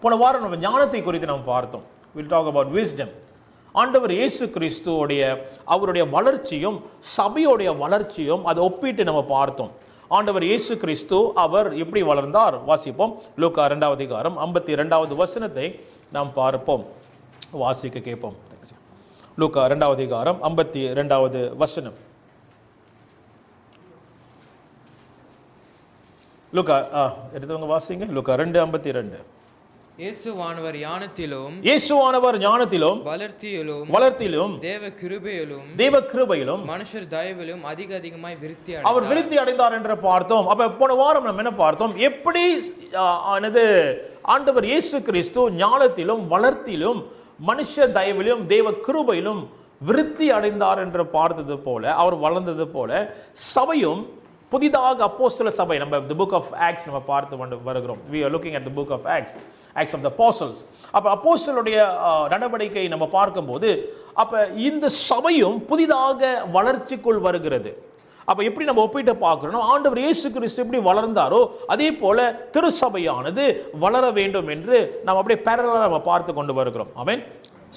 போன வாரம் நம்ம ஞானத்தை குறித்து நம்ம பார்த்தோம். Will talk about wisdom. ஆண்டவர் இயேசு கிறிஸ்துவோடைய அவருடைய வளர்ச்சியும் சபையோடைய வளர்ச்சியும் அதை ஒப்பிட்டு நம்ம பார்த்தோம். ஆண்டவர் இயேசு கிறிஸ்து அவர் எப்படி வளர்ந்தார் வாசிப்போம். லூக்கா 2வது அதிகாரம் 52வது வசனத்தை நாம் பார்ப்போம், வாசிக்க கேட்போம். லூக்கா 2வது அதிகாரம் 52வது வசனம். லூக்கா எடுத்தவங்க வாசிங்க. லூக்கா 2:52. இயேசுவானவர் ஞானத்திலும் வளர்த்தியிலும் தேவ கிருபையிலும் மனுஷர் தயவிலும் அதிகமாய் அவர் விருத்தி அடைந்தார் என்று பார்த்தோம். அப்ப போன வாரம் நம்ம என்ன பார்த்தோம்? எப்படி ஆண்டவர் இயேசு கிறிஸ்து ஞானத்திலும் வளர்த்தியிலும் மனுஷ தயவிலும் தேவ கிருபையிலும் விருத்தி அடைந்தார் என்று பார்த்தது போல, அவர் வளர்ந்தது போல சபையும் புதிதாக அப்போஸ்தல சபை, நம்ம the book of Acts நம்ம பார்த்து வருகிறோம். we are looking at the book of Acts of the apostles. அப்ப அப்போஸ்தலருடைய நடவடிக்கை நம்ம பார்க்கும்போது அப்ப இந்த சபையும் புதிதாக வளர்ச்சிக்குள் வருகிறது. அப்ப எப்படி நம்ம ஒப்பிட்டு பார்க்கிறோம்? ஆண்டவர் இயேசு கிறிஸ்து எப்படி வளர்ந்தாரோ அதே போல திருச்சபையானது வளர வேண்டும் என்று நாம் அப்படியே parallel நம்ம பார்த்து கொண்டு வருகிறோம். ஆமென்.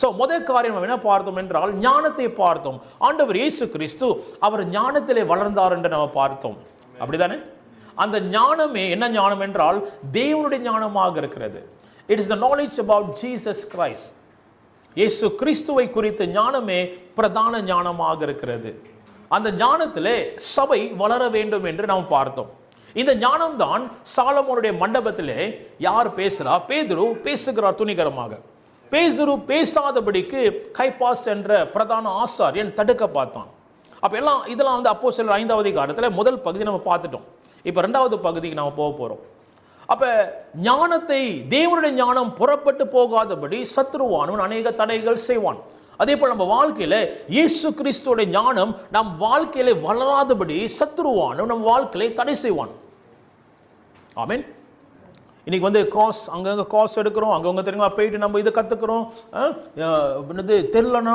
சோ முதல் காரியம் நம்ம என்ன பார்த்தோம் என்றால் ஞானத்தை பார்த்தோம். ஆண்டவர் இயேசு கிறிஸ்து அவர் ஞானத்திலே வளர்ந்தார் என்று நம்ம பார்த்தோம். அப்படிதானே? அந்த ஞானமே என்ன ஞானம் என்றால் தேவனுடைய ஞானமாக இருக்கிறது. It is the knowledge about Jesus Christ. இயேசு கிறிஸ்துவை குறித்த ஞானமே பிரதான ஞானமாக இருக்கிறது. அந்த ஞானத்திலே சபை வளர வேண்டும் என்று நாம் பார்த்தோம். இந்த ஞானம் தான் சாலமோனுடைய மண்டபத்திலே யார் பேசுறா? பேதுரு பேசுகிறார் துணிகரமாக. பேதுரு பேசாதபடிக்கு கைபாஸ் என்ற பிரதான ஆசாரியன் தடுக்க பார்த்தான். அப்ப எல்லாம் இதெல்லாம் அப்போஸ்தலர் 5வது அதிகாரத்தில் முதல் பகுதி நம்ம பார்த்துட்டோம். இப்ப 2வது பகுதிக்கு நாம போக போறோம். அப்ப ஞானத்தை, தேவனுடைய ஞானம் புறப்பட்டு போகாதபடி சத்ருவானவன் அநேக தடைகள் செய்வான். அதே போல நம்ம வாழ்க்கையில இயேசு கிறிஸ்துவோட ஞானம் நம் வாழ்க்கையில வளராதபடி சத்ருவானவன் நம் வாழ்க்கையில தடை செய்வான். ஆமென். இன்னைக்கு காஸ் அங்கங்க காஸ் எடுக்கிறோம், அங்கங்க தெரியுமா போயிட்டு நம்ம இதை கற்றுக்கிறோம். தெரிலனா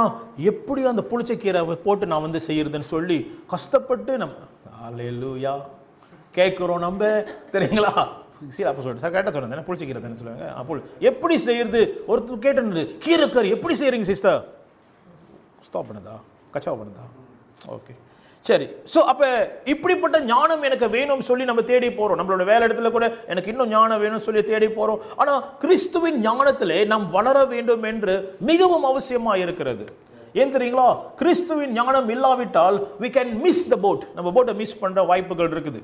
எப்படி அந்த புளிச்சக்கீரை போட்டு நான் செய்யறதுன்னு சொல்லி கஷ்டப்பட்டு நம்ம அல்லேலூயா கேட்குறோம். நம்ம தெரியுங்களா? சரி அப்போ சொல்லிட்டு சார் கரெக்டாக சொன்னேன், புளிச்சக்கீரை தானே சொல்லுவாங்க. அப்போ எப்படி செய்யறது? ஒருத்தர் கேட்டு கீரை கறி எப்படி செய்யறீங்க சிஸ்டர்? ஸ்டாப் பண்ணுதா? கச்சாவ் பண்ணுதா? ஓகே சரி. ஸோ அப்போ இப்படிப்பட்ட ஞானம் எனக்கு வேணும்னு சொல்லி நம்ம தேடி போகிறோம். நம்மளோட வேலை இடத்துல கூட எனக்கு இன்னும் ஞானம் வேணும்னு சொல்லி தேடி போகிறோம். ஆனால் கிறிஸ்துவின் ஞானத்திலே நாம் வளர வேண்டும் என்று மிகவும் அவசியமாக இருக்கிறது. ஏன் தெரியுங்களா? கிறிஸ்துவின் ஞானம் இல்லாவிட்டால் we can miss the boat. நம்ம போட்டை மிஸ் பண்ணுற வாய்ப்புகள் இருக்குது.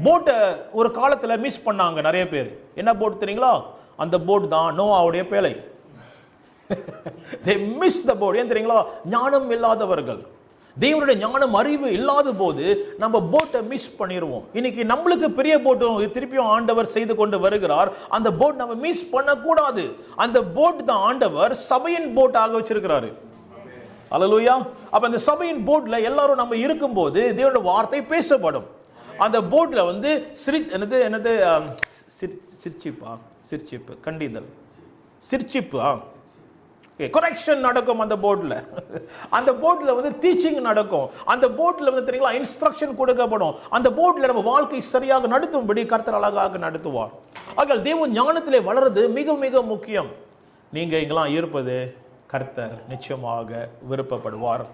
போட்டை ஒரு காலத்தில் மிஸ் பண்ணாங்க நிறைய பேர். என்ன போட் தெரியுங்களா? அந்த போட் தான் நோவாவுடைய பேழை. they miss the boat. ஏன் தெரியுங்களா? ஞானம் இல்லாதவர்கள், தேவனுடைய ஞானம் அறிவு இல்லாத போது நம்ம போட்டை மிஸ் பண்ணிடுவோம். இன்னைக்கு நம்மளுக்கு பெரிய போட்டும் திருப்பியும் ஆண்டவர் செய்து கொண்டு வருகிறார். அந்த போட் நம்ம மிஸ் பண்ணக்கூடாது. அந்த போட் தான் ஆண்டவர் சபையின் போட்டாக வச்சிருக்கிறாரு. அல்லேலூயா. அப்ப அந்த சபையின் போட்ல எல்லாரும் நம்ம இருக்கும்போது தேவனுடைய வார்த்தை பேசப்படும். அந்த போட்ல சிற்சிப்பு கண்டிதல் சிற்சிப்பு கரெக்ஷன் நடக்கும். அந்த போர்டில் டீச்சிங் நடக்கும். அந்த போர்டில் தெரியுங்களா இன்ஸ்ட்ரக்ஷன் கொடுக்கப்படும். அந்த போர்டில் நம்ம வாழ்க்கை சரியாக நடத்தும்படி கர்த்தர் அழகாக நடத்துவார். ஆகையால் தேவ ஞானத்திலே வளர்றது மிக மிக முக்கியம். நீங்க இங்கெல்லாம் இருப்பது கர்த்தர் நிச்சயமாக விருப்பப்படுவார்,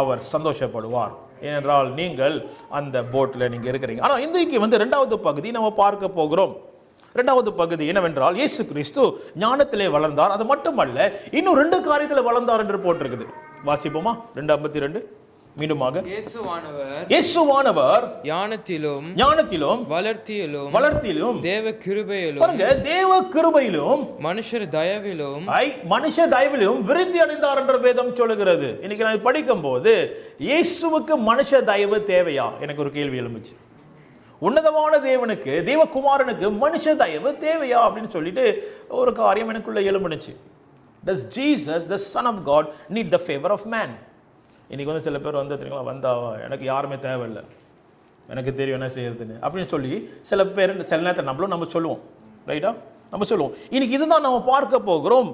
அவர் சந்தோஷப்படுவார். ஏனென்றால் நீங்கள் அந்த போட்டில் நீங்க இருக்கிறீங்க. ஆனால் இன்றைக்கு 2வது பகுதி நம்ம பார்க்க போகிறோம். 2வது பகுதி என்னவென்றால் இயேசு கிறிஸ்து ஞானத்திலே வளர்ந்தார். அது மட்டுமல்ல, இன்னும் 2 காரியத்தில் வளர்ந்தார் என்று போட்டிருக்குது. வாசிப்போமா? 2:52 மீண்டுமாக. இயேசுவானவர் ஞானத்திலும் வளர்த்தியிலும் தேவ கிருபையிலும் மனுஷர் தயவிலும் விருத்தி அடைந்தார் என்ற வேதம் சொல்லுகிறது. இன்னைக்கு நான் படிக்கும் போது இயேசுவுக்கு மனுஷ தயவு தேவையா? எனக்கு ஒரு கேள்வி எழுந்துச்சு. உன்னதமான தேவனுக்கு, தேவகுமாரனுக்கு மனுஷ தயவு தேவையா அப்படின்னு சொல்லிட்டு ஒரு காரியம் எனக்குள்ள எழும்புனுச்சு. Does Jesus, the Son of God, need the favor of man? இன்னைக்கு சில பேர் தெரியுங்களா, வந்தா எனக்கு யாருமே தேவையில்லை, எனக்கு தெரியும் என்ன செய்யறதுன்னு அப்படின்னு சொல்லி சில பேர் சில நேரத்தை நம்ம சொல்லுவோம். ரைட்டா? நம்ம சொல்லுவோம். இன்னைக்கு இதுதான் நம்ம பார்க்க போகிறோம்.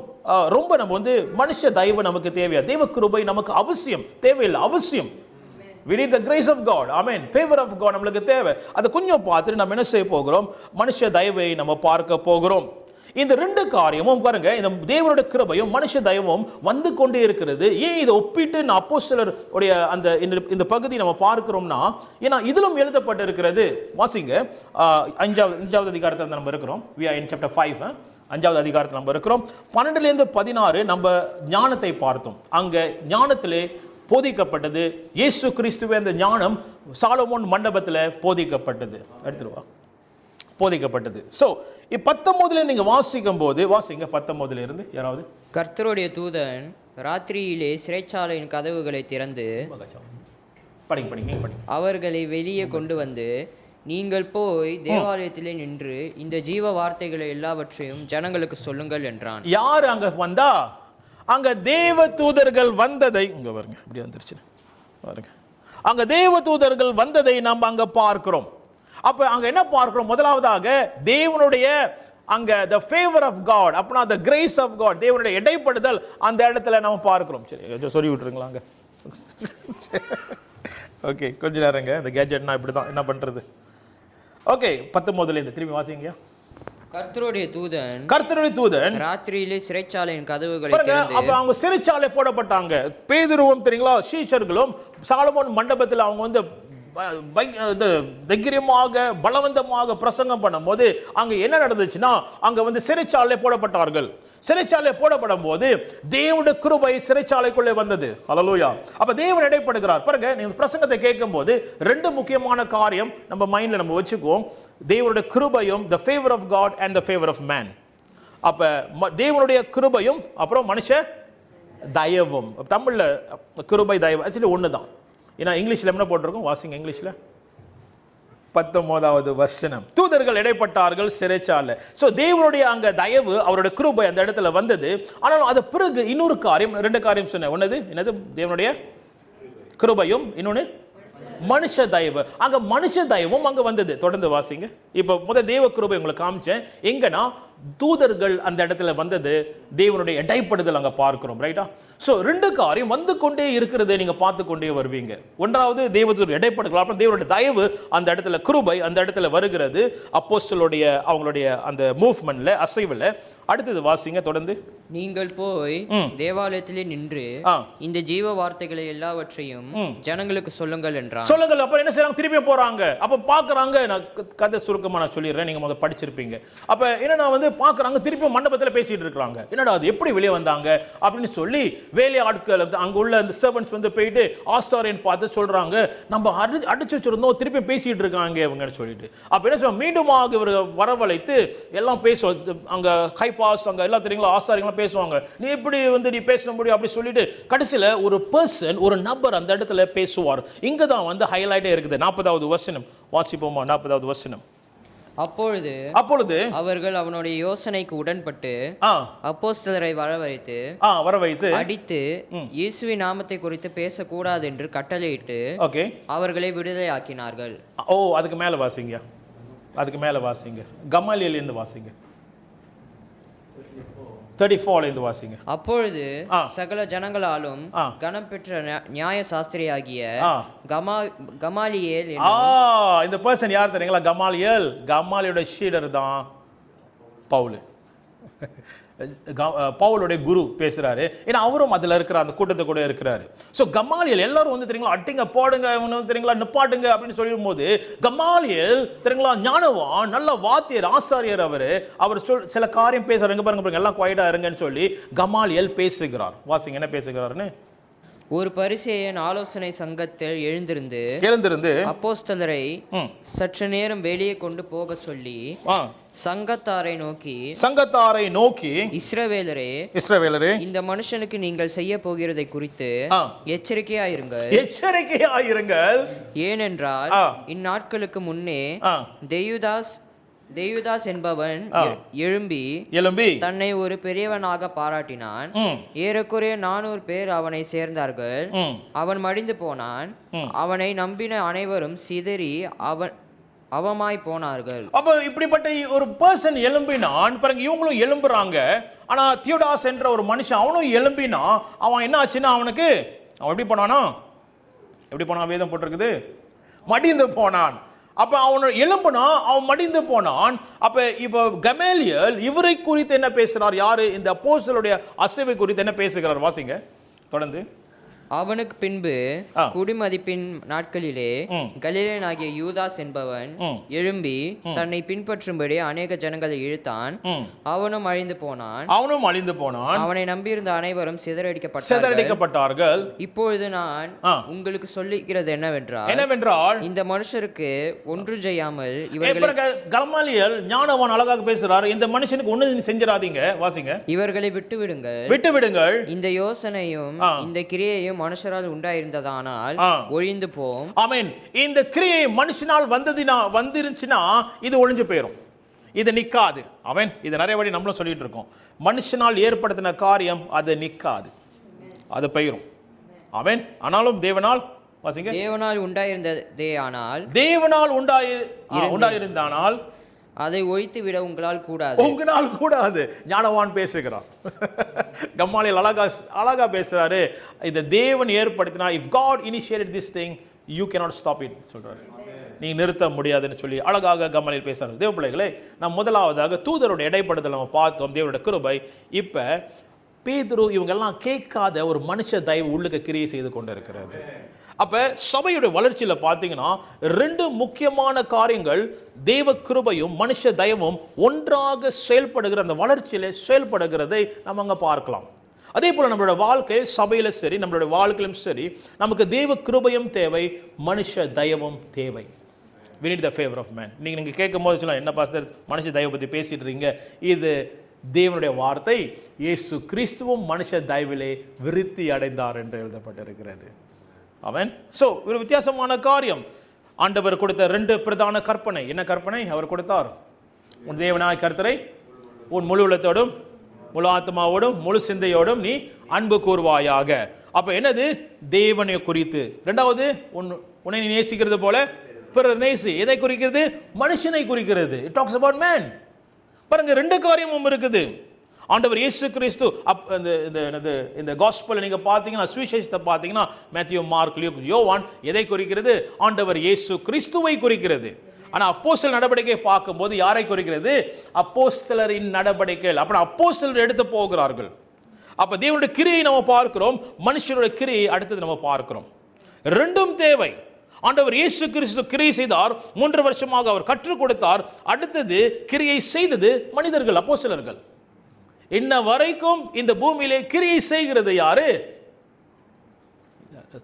ரொம்ப நம்ம மனுஷ தயவு நமக்கு தேவையா? தேவ கிருபை நமக்கு அவசியம் தேவையில்லை, அவசியம். We need the grace of God. Amen. Favor of God நம்மளுக்கு தேவை. அதை கொஞ்சம் பார்த்துட்டு நம்ம என்ன செய்ய போகிறோம்? மனுஷ தயவை நம்ம பார்க்க போகிறோம். இந்த ரெண்டு காரியமும் பாருங்க, இந்த தேவனுடைய கிருபையும் மனுஷ தயவும் வந்து கொண்டே இருக்கிறது. ஏன் இதை ஒப்பிட்டு அப்போஸ்தலர் உடைய அந்த இந்த பகுதி நம்ம பார்க்கிறோம்னா, ஏன்னா இதிலும் எழுதப்பட்டிருக்கிறது. வாசிங்க, 5வது அதிகாரத்தில் நம்ம இருக்கிறோம். we are in chapter 5. 5வது அதிகாரத்தில் நம்ம இருக்கிறோம். 12லேருந்து 16 நம்ம ஞானத்தை பார்த்தோம். அங்க ஞானத்திலே போதிக்கப்பட்டது இயேசு கிறிஸ்துவே. அந்த ஞானம் சாலமோன் மண்டபத்தில் போதிக்கப்பட்டது. எடுத்துருவா, போதிக்கப்பட்டது. ஸோ 19ல நீங்க வாசிக்கும் போது வாசிங்க, 19ல இருந்து யாராவது. கர்த்தருடைய தூதன் ராத்திரியிலே சிறைச்சாலையின் கதவுகளை திறந்து படிங்க. அவர்களை வெளியே கொண்டு வந்து, நீங்கள் போய் தேவாலயத்திலே நின்று இந்த ஜீவ வார்த்தைகளை எல்லாவற்றையும் ஜனங்களுக்கு சொல்லுங்கள் என்றான். யார் அங்க வந்தா? அங்க தேவ தூதர்கள் வந்ததை, இங்க பாருங்க, இப்படி வந்துருச்சு பாருங்க. அங்க தேவ தூதர்கள் வந்ததை நாம் அங்க பார்க்கிறோம். அப்ப அங்க என்ன பார்க்கிறோம்? முதலாவதாக தேவனுடைய அங்க the favor of God, அப்பனா the grace of God, தேவனுடைய இடைப்படுதல் அந்த இடத்துல நம்ம பார்க்கிறோம். சரி, சொல்லி விட்டுருங்களாங்க. ஓகே, கொஞ்ச நேரங்க. இந்த கேஜெட்னா இப்படிதான், என்ன பண்றது? ஓகே, 19ல இருந்து திரும்பி வாசிங்க. கர்த்தருடைய தூதன் ராத்திரியிலே சிறைச்சாலையின் கதவுகளை திறந்து. அப்ப அவங்க சிறைச்சாலை போடப்பட்டாங்க. பேதுருவும் தெரியுங்களா, சீஷர்களும் சாலமோன் மண்டபத்தில் அவங்க வந்து தைரியமாக பலவந்தமாக பிரசங்கம் பண்ணும்போது அங்க என்ன நடந்துச்சுன்னா, அங்க வந்து சிறைச்சாலை போடப்பட்டார்கள். சிறைச்சாலை போடப்படும் போது தேவனுடைய கிருபை சிறைச்சாலைக்குள்ளே வந்தது. ஹல்லேலூயா. அப்ப தேவன் இடைப்படுகிறார். பாருங்க, நீங்க பிரசங்கத்தை கேட்கும் போது ரெண்டு முக்கியமான காரியம் நம்ம மைண்ட்ல நம்ம வச்சுக்குவோம். தேவனுடைய கிருபையும், the favor of God and the favor of man. அப்ப தேவனுடைய கிருபையும் அப்புறம் மனுஷ தயவும். தமிழ்ல கிருபை தயவு ஆக்சுவலி ஒண்ணுதான். ஏன்னா இங்கிலீஷ்ல என்ன போட்டிருக்கோம்? வாசிங்க இங்கிலீஷ்ல. 19வது வசனம். தூதர்கள் இடைப்பட்டார்கள் சிறைச்சாலை. சோ தேவனுடைய அங்க தயவு, அவருடைய கிருபை அந்த இடத்துல வந்தது. ஆனால் அது பிறகு இன்னொரு காரியம், ரெண்டு காரியம் சொன்னேன். ஒன்னது என்னது? தேவனுடைய கிருபையும், இன்னொன்னு மனுஷ தயவு. அங்க மனுஷ தயவும் அங்க வந்தது. தொடர்ந்து வாசிங்க. இப்ப முதல் தேவ கிருபை உங்களுக்கு காமிச்சேன். எங்கன்னா தூதர்கள் அந்த இடத்துல வந்தது, தேவனுடைய இடைப்படுதல் அங்க பார்க்கிறோம். ரைட்டா? சோ ரெண்டு காரியம் வந்து கொண்டே இருக்கிறது, நீங்க பார்த்து கொண்டே வருவீங்க. ஒன்றாவது தேவதூதர் இடைப்படுதல், அப்புறம் தேவனுடைய தயவு அந்த இடத்துல, கிருபை அந்த இடத்துல வருகிறது அப்போஸ்தலருடைய அவங்களுடைய அந்த மூவ்மெண்ட்ல, அசைவுல. அடுத்தது வாசிங்க தொடர்ந்து. நீங்கள் போய் தேவாலயத்திலே நின்று இந்த ஜீவ வார்த்தைகளை எல்லாவற்றையும் ஜனங்களுக்கு சொல்லுங்கள் என்றான். சொல்லுங்கள். அப்புறம் என்ன செய்றாங்க? திருப்பி போறாங்க. அப்ப பாக்குறாங்க, நான் கதை சுருக்கமா நான் சொல்லிடுறேன், நீங்க முதல்ல படிச்சிருப்பீங்க. அப்ப என்னன்னா வந்து பாக்குறாங்க, திருப்பி மண்டபத்தில் பேசிட்டு இருக்காங்க. என்னடா அது, எப்படி வெளியே வந்தாங்க அப்படின்னு சொல்லி வேலை ஆட்கள் அங்க உள்ள அந்த சர்வன்ட்ஸ் வந்து போயிட்டு ஆசாரியன் பார்த்து சொல்றாங்க, நம்ம அடிச்சு வச்சிருந்தோம், திருப்பி பேசிட்டு இருக்காங்க இவங்கன்னு சொல்லிட்டு. அப்ப என்ன சொல்றாங்க? மீண்டுமாக இவர் வரவழைத்து எல்லாம் பேசுவாங்க. அங்க கைபாஸ் அங்க எல்லாம் தெரியுங்களா, ஆசாரியங்களாம் பேசுவாங்க. நீ எப்படி வந்து நீ பேச முடியும் அப்படி சொல்லிட்டு கடைசியில ஒரு பர்சன், ஒரு நபர் அந்த இடத்துல பேசுவார். இங்க தான் வந்து ஹைலைட்டே இருக்குது. 40வது வசனம் வாசிப்போமா? 40வது வசனம். அப்பொழுது அவர்கள் அவனுடைய யோசனைக்கு உடன்பட்டு அப்போஸ்தலரை வரவழைத்து அடித்து இயேசுவின் நாமத்தை குறித்து பேசக்கூடாது என்று கட்டளையிட்டு அவர்களை விடுதலை ஆக்கினார்கள். ஓ, அதுக்கு மேல வாசிங்க, அதுக்கு மேல வாசிங்க. கமாலியேல் இருந்து வாசிங்க. 34 இருந்து வாசிங்க. அப்பொழுது சகல ஜனங்களாலும் கனம் பெற்ற நியாய சாஸ்திரியாகிய கமாலியேல். இந்த பர்சன் யார் தெரியுங்களா? கமாலியேல். கமாலியோட ஷீடர் தான் பவுல். பவுலுடைய குரு பேசுறாரு. ஏன்னா அவரும் அதுல இருக்கிற அந்த கூட்டத்தை கூட இருக்கிறாரு. சோ கமாலியேல் எல்லாரும் வந்து தெரியுங்களா, அட்டிங்க போடுங்க, தெரியுங்களா, நிப்பாட்டுங்க அப்படின்னு சொல்லும் போது கமாலியேல் தெரியுங்களா, ஞானவான், நல்ல வாத்தியர், ஆசாரியர். அவர் சில காரியம் பேசுறாங்க பாருங்க, எல்லாம் குவைட்டா இருங்கன்னு சொல்லி கமாலியேல் பேசுகிறார். வாசிங்க என்ன பேசுகிறாருன்னு. ஒரு பரிசேயன் ஆலோசனை சங்கத்தில் எழுந்திருந்து அப்போஸ்தலரை சற்று நேரம் வெளியே கொண்டு போக சொல்லி சங்கத்தாரை நோக்கி இஸ்ரவேலரே, இந்த மனுஷனுக்கு நீங்கள் செய்ய போகிறதை குறித்து எச்சரிக்கையாயிருங்கள். ஏனென்றால் இந்நாட்களுக்கு முன்னே தெயுதாஸ் என்பவன் எழும்பி தன்னை ஒரு பெரியவனாக பாராட்டினான். ஏறக்குறைய 400 பேர் அவனை சேர்ந்தார்கள். அவன் மடிந்து போனான். அவனை நம்பின அனைவரும் சிதறி அவமாய் போனார்கள். அப்ப இப்படிப்பட்ட ஒரு பர்சன் எழும்பினான். பாருங்க, இவங்களும் எழும்புறாங்க. ஆனா தியோடாஸ் என்ற ஒரு மனுஷன் அவனும் எழும்பினா, அவன் என்ன ஆச்சுன்னா, அவன் எப்படி போனான்? வேதம் போட்டிருக்குது, மடிந்து போனான். அப்ப அவன் எழும்புனா, அவன் மடிந்து போனான். அப்ப இப்ப கமேலியல் இவரை குறித்து என்ன பேசுறார்? யாரு? இந்த அப்போஸ்தலருடைய அசைவை குறித்து என்ன பேசுகிறார்? வாசிங்க தொடர்ந்து. அவனுக்கு பின்பு குடிமதிப்பின் நாட்களிலே கலிலேயனாகிய யூதாஸ் என்பவன் எழும்பி தன்னை பின்பற்றும்படி அநேக ஜனங்களை இழுத்தான். அவனும் அழிந்து போனான். அவனை நம்பியிருந்த அனைவரும் சிதறடிக்கப்பட்டார்கள். இப்பொழுது நான் உங்களுக்கு சொல்லிக்கிறது என்னவென்றால் இந்த மனுஷருக்கு ஒன்று செய்யாமல் கமலியல் ஞானவான் அழகாக பேசுறார். இந்த மனுஷனுக்கு ஒண்ணு செஞ்சிராதீங்க. வாசிங்க. இவர்களை விட்டுவிடுங்கள். இந்த யோசனையும் இந்த கிரியையும் மனுஷரால் உண்டாயிருந்ததானால் ஒழிந்து போம். ஆமென். இந்த கிரியை மனுஷனால் வந்துருச்சுன்னா இது ஒழிஞ்சு போயிடும், இது நிக்காது. ஆமென். இது நிறைய வாட்டி நம்மளும் சொல்லிட்டு இருக்கோம். மனுஷனால் ஏற்படுத்தின காரியம் அது நிக்காது, அது போயிடும். ஆமென். ஆனாலும் தேவனால், வாசிங்க, தேவனால் உண்டாயிருந்ததே ஆனால், தேவனால் உண்டாயிருந்தானால் அதை ஒழித்து விட உங்களால் கூடாது. ஞானவான் பேசுகிறார். கமாலியல் அழகா பேசுறாரு. இந்த தேவன் ஏற்படுத்தினா, if God initiated this thing, you cannot stop it சொல்றாரு. நீ நிறுத்த முடியாதுன்னு சொல்லி அழகாக கமாலியல் பேசுறாரு. தேவ பிள்ளைகளே, நாம் முதலாவதாக தூதருடைய இடைப்படுதல் நம்ம பார்த்தோம், தேவனுடைய கிருபை. இப்ப பேதுரு இவங்கெல்லாம் கேட்காத ஒரு மனுஷ தயவு உள்ளுக்கு கிரியை செய்து கொண்டு இருக்கிறது. அப்ப சபையுடைய வளர்ச்சியில பாத்தீங்கன்னா ரெண்டு முக்கியமான காரியங்கள், தேவ கிருபையும் மனுஷ தயவும் ஒன்றாக செயல்படுகிற அந்த வளர்ச்சியில செயல்படுகிறதை நம்ம அங்க பார்க்கலாம். அதே போல நம்மளோட வாழ்க்கை, சபையில சரி, நம்மளுடைய வாழ்க்கையிலும் சரி, நமக்கு தேவ கிருபையும் தேவை, மனுஷ தயவும் தேவை. We need the favor of man. நீங்க கேட்கும் போது சொல்லலாம், என்ன பாஸ்டர் மனுஷ தயவை பத்தி பேசிட்டு இருக்கீங்க? இது தேவனுடைய வார்த்தை. இயேசு கிறிஸ்துவும் மனுஷ தயவிலே விருத்தி அடைந்தார் என்று எழுதப்பட்டிருக்கிறது. ஆமென். சோ ஒரு வித்தியாசமான காரியம். ஆண்டவர் கொடுத்த ரெண்டு பிரதான கற்பனை. என்ன கற்பனை அவர் கொடுத்தார்? உன் தேவனாய் கர்த்தரை உன் முழு உள்ளத்தோடும், முழு ஆத்மாவோடும், முழு சிந்தையோடும் நீ அன்பு கூர்வாயாக. அப்ப என்னது? தேவனை குறித்து. இரண்டாவது, உன்னை நேசிக்கிறது போல பிறர் நேசி. எதை குறிக்கிறது? மனுஷனை குறிக்கிறது. It talks about man. பாருங்க, ரெண்டு காரியமும் இருக்குது. ஆண்டவர் இயேசு கிறிஸ்து இந்த காஸ்பல் நீங்க பாத்தீங்கன்னா, சுவிசேஷத்தை பாத்தீங்கன்னா, மேத்யூ, மார்க், லூக், யோவான் எதை குறிக்கிறது? ஆண்டவர் இயேசு கிறிஸ்துவை குறிக்கிறது. ஆனா அப்போஸ்தலர் நடவடிக்கை பார்க்கும்போது யாரை குறிக்கிறது? அப்போஸ்தலரின் நடவடிக்கைகள். அப்ப அப்போஸ்தலர் எடுத்து போகிறார்கள். அப்ப தேவனுடைய கிரியை நம்ம பார்க்கிறோம், மனுஷனுடைய கிரியை அடுத்தது நம்ம பார்க்கிறோம். ரெண்டும் தேவை. ஆண்டவர் இயேசு கிறிஸ்து கிரியை செய்தார், 3 வருஷமாக அவர் கற்றுக் கொடுத்தார். அடுத்தது கிரியை செய்தது மனிதர்கள், அப்போஸ்தலர்கள். இன்ன வரைக்கும் இந்த பூமியிலே கிரியை செய்கிறது யாரு?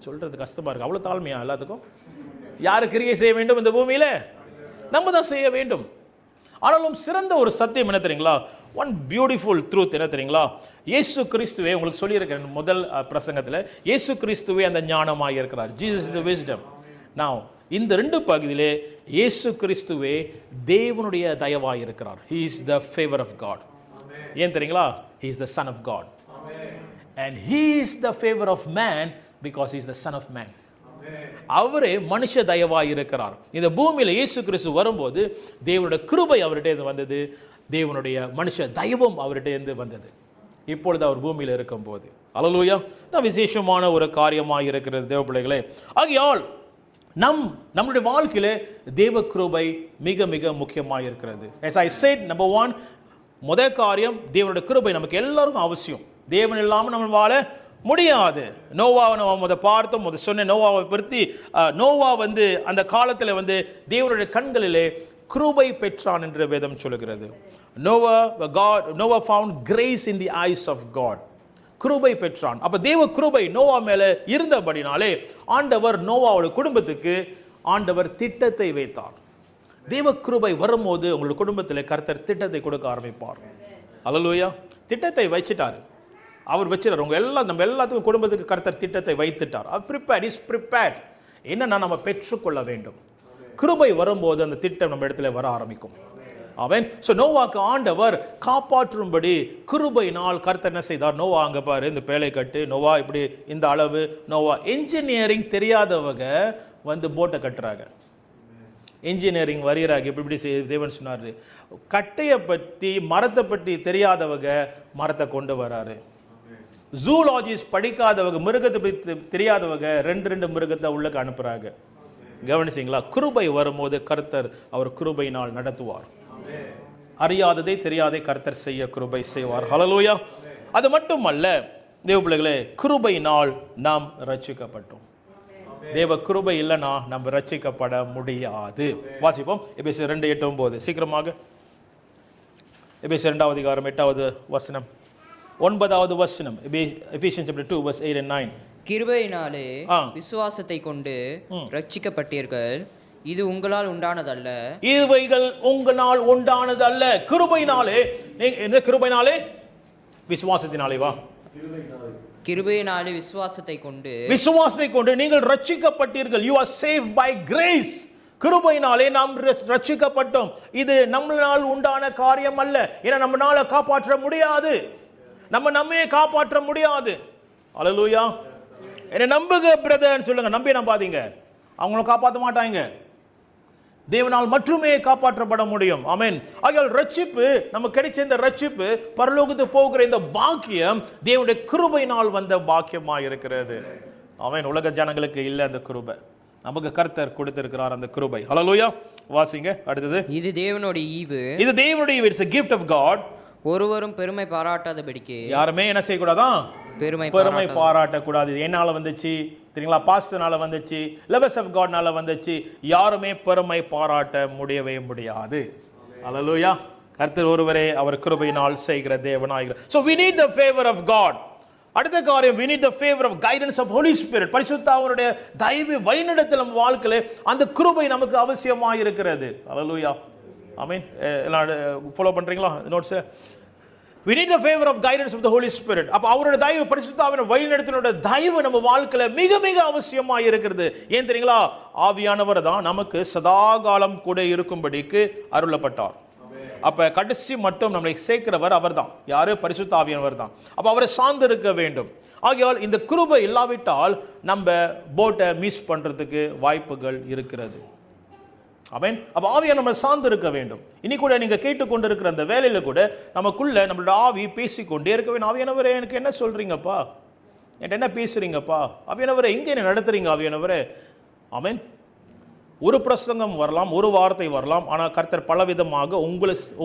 சொல்றது கஷ்டமா இருக்கு. அவ்வளவு தாழ்மையா எல்லாத்துக்கும்? யாரு கிரியை செய்ய வேண்டும் இந்த பூமியில? நம்ம தான் செய்ய வேண்டும். ஆனாலும் சிறந்த ஒரு சத்தியம் என்ன தெரியுங்களா? ஒன் பியூட்டிஃபுல் ட்ரூத் என்ன தெரியுங்களா? இயேசு கிறிஸ்துவே, உங்களுக்கு சொல்லியிருக்கிறேன் முதல் பிரசங்கத்தில், இயேசு கிறிஸ்துவே அந்த ஞானமாக இருக்கிறார். Jesus is the wisdom. நவ இந்த ரெண்டு பகுதியிலே இயேசு கிறிஸ்துவே தேவனுடைய தயவாய் இருக்கிறார். He is the favor of God. ஏன் தெரியுங்களா? He is the son of God. And he is the favor of man because he is the son of man. அவரே மனுஷ தயவாய் இருக்கிறார். இந்த பூமியில இயேசு கிறிஸ்து வரும்போது தேவனுடைய கிருபை அவர்கிட்ட இருந்து வந்தது, தேவனுடைய மனுஷ தயவும் அவர்கிட்ட இருந்து வந்தது. இப்பொழுது அவர் பூமியில் இருக்கும்போது, அல்லேலூயா, விசேஷமான ஒரு காரியமாக இருக்கிறது தேவ பிள்ளைகளே. ஆகையால் நம்முடைய வாழ்க்கையிலே தேவ கிருபை மிக மிக முக்கியமாக இருக்கிறது. As I said, number 1, முதல் காரியம் தேவனுடைய கிருபை நமக்கு எல்லாருக்கும் அவசியம். தேவன் இல்லாமல் நம்ம வாழ முடியாது. நோவாவை நம்ம பார்த்தோம், சொன்ன நோவாவை பற்றி. நோவா அந்த காலத்தில் தேவனுடைய கண்களிலே கிருபை பெற்றான் என்று வேதம் சொல்லுகிறது. Noah found grace in the eyes of God. கிருபை பெற்றான். அப்ப தேவ கிருபை நோவா மேல இருந்தபடினாலே ஆண்டவர் நோவாவோட குடும்பத்துக்கு ஆண்டவர் திட்டத்தை வைத்தார். தேவ கிருபை வரும்போது உங்களுடைய குடும்பத்தில் கர்த்தர் திட்டத்தை கொடுக்க ஆரம்பிப்பார். அல்லேலூயா. திட்டத்தை வச்சிட்டாரு, அவர் வச்சிட்டார். நம்ம எல்லாத்துக்கும் குடும்பத்துக்கு கர்த்தர் திட்டத்தை வைத்துட்டார். ப்ரிப்பேர்ட். என்னன்னா நம்ம பெற்றுக்கொள்ள வேண்டும். கிருபை வரும்போது அந்த திட்டம் நம்ம இடத்துல வர ஆரம்பிக்கும். அவன் நோவாக்கு ஆண்டவர் காப்பாற்றும்படி கிருபையினால் கர்த்தர் என்ன செய்தார்? நோவா அங்க பாரு, இந்த பேழை கட்டு, நோவா இப்படி இந்த அளவு. நோவா என்ஜினியரிங் தெரியாதவங்க போட்டை கட்டுறாங்க, என்ஜினியரிங் வரைகிறாங்க. இப்படி தேவன் சொன்னார். கட்டையை பற்றி மரத்தை பற்றி தெரியாதவங்க மரத்தை கொண்டு வராரு. ஜூலாஜிஸ்ட் படிக்காதவங்க, மிருகத்தை பற்றி தெரியாதவங்க 2 மிருகத்தை உள்ளக்கு அனுப்புறாங்க. கவனிச்சிங்களா? கிருபை வரும்போது கர்த்தர் அவர் கிருபையினால் நடத்துவார். அறியாததை தெரியாதே கர்த்தர் செய்ய கிருபை செய்வார். ஹல்லேலூயா. அது மட்டுமல்ல தேவ பிள்ளைகளே, கிருபையினால் நாம் ரட்சிக்கப்பட்டோம். தேவ கிருபை இல்லைனா நம்ம ரட்சிக்கப்பட முடியாது. வாசிப்போம் எபேசியர் 2:8-9. சீக்கிரமாக எபேசியர் 2 அதிகாரம் 8வது வசனம் 9வது வசனம். Ephesians chapter 2 verse 8 and 9. கிருபையினாலே விசுவாசத்தை கொண்டு ரட்சிக்கப்பட்டீர்கள், இது உங்களால் உண்டானதல்ல. இவைகள் உங்களால் உண்டானதல்ல. கிருபையினாலே. இந்த கிருபையினாலே விசுவாசத்தினாலே வா. கிருபையினாலே விசுவாசத்தை கொண்டு நீங்கள் ரட்சிக்கப்பட்டீர்கள். You are saved by grace. கிருபையினாலே நாம் ரட்சிக்கப்பட்டோம். இது நம்மளால் உண்டான காரியம் அல்ல. ஏன்னா நம்மளால காப்பாற்ற முடியாது. நம்மையே காப்பாற்ற முடியாது. ஹல்லேலூயா. என்ன நம்புங்க பிரதர்ன்னு சொல்லுங்க. நம்பாதீங்க, அவங்கள காப்பாற்ற மாட்டாங்க. தேவனால் மட்டுமே காப்பாற்றப்பட முடியும். ஆமென். ஆகையால் ரட்சிப்பு நமக்கு கிடைச்ச இந்த ரட்சிப்பு, பரலோகத்துக்கு போகிற இந்த பாக்கியம் தேவனுடைய கிருபையினால் வந்த பாக்கியமாக இருக்கிறது. ஆமென். உலக ஜனங்களுக்கு இல்லை அந்த கிருபை, நமக்கு கர்த்தர் கொடுத்திருக்கிறார் அந்த கிருபை. ஹல்லேலூயா. வாசிங்க அடுத்தது. இது தேவனுடைய ஈவு. இது தேவனுடைய ஈவு. It's a gift of God. ஒருவரும் பெருமை பாராட்டாதபடிக்கு. யாருமே என்ன செய்யக்கூடாதான்? பெருமை பாராட்டக்கூடாது. என்னால வந்துச்சு தெரியுங்களா? பாஸ்டர்னால வந்துச்சு, லெவஸ் ஆஃப் காட்னால வந்துச்சு. யாருமே பெருமை பாராட்ட முடியவே முடியாது. ஹல்லேலூயா. கர்த்தர் ஒருவரே அவர் கிருபையினால் செய்கிற தேவனாகிறார். So we need the favor of God. அடுத்த காரியம், we need the favor of guidance of Holy Spirit. பரிசுத்த ஆவியுடைய தயவு வழிநடத்தல் நம்ம வாழ்க்கையில அந்த கிருபை நமக்கு அவசியமாக இருக்கிறது. ஹல்லேலூயா. ஆமென். எல்லாம் ஃபாலோ பண்றீங்களா notes? We need the favor of guidance of the Holy Spirit. அப்ப அவருடைய தயவு, பரிசுத்த ஆவியின் வழிநடத்தலுடைய தயவு நம்ம வாழ்க்கையில மிக மிக அவசியமா இருக்கிறது. ஏன் தெரியுங்களா? ஆவியானவர் தான் நமக்கு சதா காலம் கூட இருக்கும்படிக்கு அருளப்பட்டார். அப்ப கடைசி மட்டும் நம்மளை சேர்க்கிறவர் அவர்தான். யாரு? பரிசுத்த ஆவியானவர் தான். அப்ப அவரை சார்ந்து இருக்க வேண்டும். ஆகையால் இந்த கிருபை இல்லாவிட்டால் நம்ம போட்டை மிஸ் பண்றதுக்கு வாய்ப்புகள் இருக்கிறது. ஆமென். அப்ப ஆவியை நம்ம சார்ந்து இருக்க வேண்டும். இனி கூட நீங்க கேட்டுக்கொண்டிருக்கிற அந்த வேலையில கூட நமக்குள்ள நம்மளோட ஆவி பேசிக்கொண்டே இருக்க வேண்டும். ஆவியானவரே எனக்கு என்ன சொல்றீங்கப்பா, என்கிட்ட என்ன பேசுறீங்கப்பா, ஆவியானவரே எங்க என்ன நடத்துறீங்க ஆவியானவரே. ஆமென். ஒரு பிரசங்கம் வரலாம், ஒரு வார்த்தை வரலாம், ஆனால் கர்த்தர் பலவிதமாக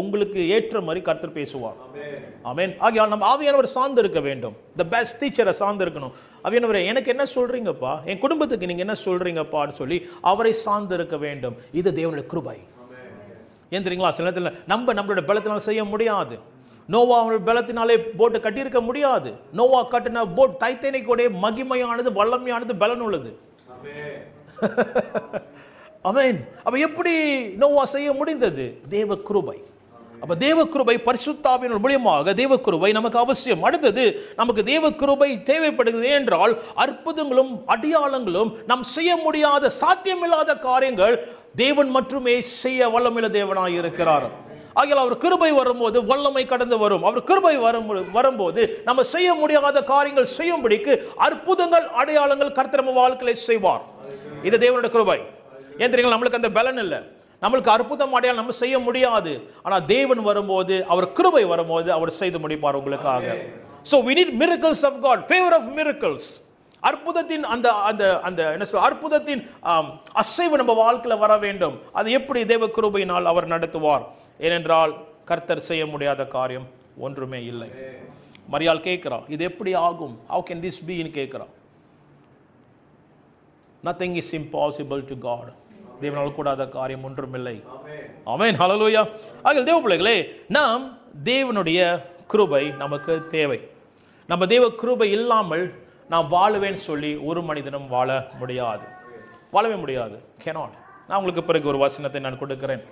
உங்களுக்கு ஏற்ற மாதிரி கர்த்தர் பேசுவார். ஆமென். ஆகையால் நம்ம ஆவியானவர் சார்ந்து இருக்க வேண்டும். த பெஸ்ட் டீச்சரை சார்ந்து இருக்கணும். ஆவியானவரே எனக்கு என்ன சொல்றீங்கப்பா, என் குடும்பத்துக்கு நீங்க என்ன சொல்றீங்கப்பான்னு சொல்லி அவரை சார்ந்து இருக்க வேண்டும். இது தேவனுடைய கிருபை. ஏன் தெரியுங்களா? சில நேரத்தில் நம்மளோட பலத்தினால் செய்ய முடியாது. நோவா அவனுடைய பலத்தினாலே போட்டு கட்டியிருக்க முடியாது. நோவா கட்டின போட் டைட்டானிக்கோடைய மகிமையானது, வல்லமையானது, பலன் உள்ளது. ஆமென். அப்ப எப்படி நோவா செய்ய முடிந்தது? தேவ கிருபை. அப்ப தேவ கிருபை பரிசுத்த ஆவியின் மூலமாக தேவ கிருபை நமக்கு அவசியம். அடுத்தது, நமக்கு தேவ கிருபை தேவைப்படுகிறது என்றால் அற்புதங்களும் அடையாளங்களும் நாம் செய்ய முடியாத, சாத்தியமில்லாத காரியங்கள் தேவன் மட்டுமே செய்ய வல்லமையுள்ள தேவனாய் இருக்கிறார். ஆகையால் அவர் கிருபை வரும்போது வல்லமை கடந்து வரும். அவர் கிருபை வரும்போது நம்ம செய்ய முடியாத காரியங்கள் செய்யும்படிக்கு அற்புதங்கள் அடையாளங்கள் கர்த்தர் நம்ம வாழ்க்கையில செய்வார். இது தேவனுடைய கிருபை. ஏன் தெரியுங்களா? நம்மளுக்கு அந்த பலன் இல்லை, நம்மளுக்கு அற்புதம் அடையாளம் நம்ம செய்ய முடியாது. ஆனால் தேவன் வரும்போது, அவர் கிருபை வரும்போது அவர் செய்து முடிப்பார் உங்களுக்காக. So we need miracles of God, favor of miracles. அற்புதத்தின் அந்த அந்த அந்த என்ன சொல்ற, அற்புதத்தின் அசைவு நம்ம வாழ்க்கையில வர வேண்டும். அது எப்படி? தேவ கிருபையினால் அவர் நடத்துவார். ஏனென்றால் கர்த்தர் செய்ய முடியாத காரியம் ஒன்றுமே இல்லை. மரியாள் கேட்கிறா, இது எப்படி ஆகும்? How can this be ன்னு கேட்கிறா. Nothing is impossible to God. தேவனால் கூடாத காரியம் ஒன்றுமில்லை. ஆமென். ஹல்லேலூயா. ஆகையால் தேவ பிள்ளைகளே, நாம் தேவனுடைய கிருபை நமக்கு தேவை. நம்ம தேவ கிருபை இல்லாமல் நான் வாழுவேன்னு சொல்லி ஒரு மனிதனும் வாழ முடியாது. வாழவே முடியாது. cannot. நான் உங்களுக்கு பிறகு ஒரு வசனத்தை நான் கொடுக்கிறேன்.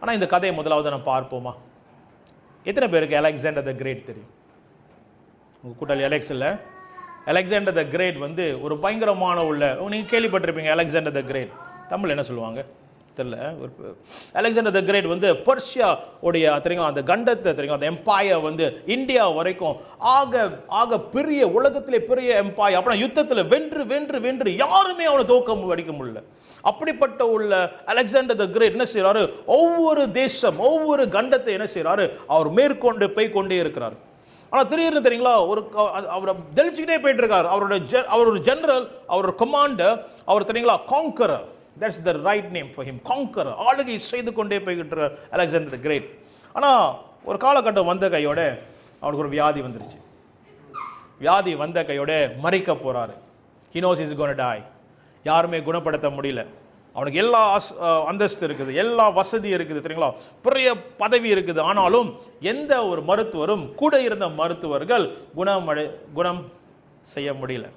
ஆனால் இந்த கதையை முதலாவது நான் பார்ப்போமா? எத்தனை பேருக்கு அலெக்சாண்டர் த கிரேட் தெரியும்? உங்கள் கூட்டாளி அலெக்ஸ் இல்லை, அலெக்சாண்டர் த கிரேட் வந்து ஒரு பயங்கரமான உள்ள, நீங்கள் கேள்விப்பட்டிருப்பீங்க அலெக்சாண்டர் த கிரேட். தமிழ் என்ன சொல்லுவாங்க தெரியல. அலெக்சாண்டர் த கிரேட் வந்து பர்ஷியா உடைய தெரியுங்களா அந்த கண்டத்தை தெரியுங்களா அந்த எம்பையர் வந்து இந்தியா வரைக்கும் ஆக பெரிய, உலகத்திலே பெரிய எம்பையர். அப்படின்னா யுத்தத்தில் வென்று வென்று வென்று யாருமே அவனை தோக்கம் அடிக்க முடியல. அப்படிப்பட்ட உள்ள அலெக்சாண்டர் த கிரேட் என்ன செய்யறாரு? ஒவ்வொரு தேசம், ஒவ்வொரு கண்டத்தை என்ன செய்யறாரு? அவர் மேற்கொண்டு போய் கொண்டே இருக்கிறார். ஆனால் திடீர்னு தெரியுங்களா, அவரை தெளிச்சுக்கிட்டே போயிட்டு இருக்காரு. அவர் ஒரு ஜெனரல், அவர் ஒரு கமாண்டர், அவர் தெரியுங்களா காங்கரர். That's the right name for him. Conquer, ஆளுகை செய்து கொண்டே போய்கிட்டு அலெக்சாண்டர் தி கிரேட். ஆனால் ஒரு காலகட்டம் வந்த கையோட அவனுக்கு ஒரு வியாதி வந்துருச்சு. வியாதி வந்த கையோட மறிக்க போறாரு. he knows he's going to die. யாருமே குணப்படுத்த முடியல. அவனுக்கு எல்லா அந்தஸ்து இருக்குது, எல்லா வசதி இருக்குது, தெரியுங்களா, பெரிய பதவி இருக்குது. ஆனாலும் எந்த ஒரு மருத்துவரும், கூட இருந்த மருத்துவர்கள் குணம் செய்ய முடியல,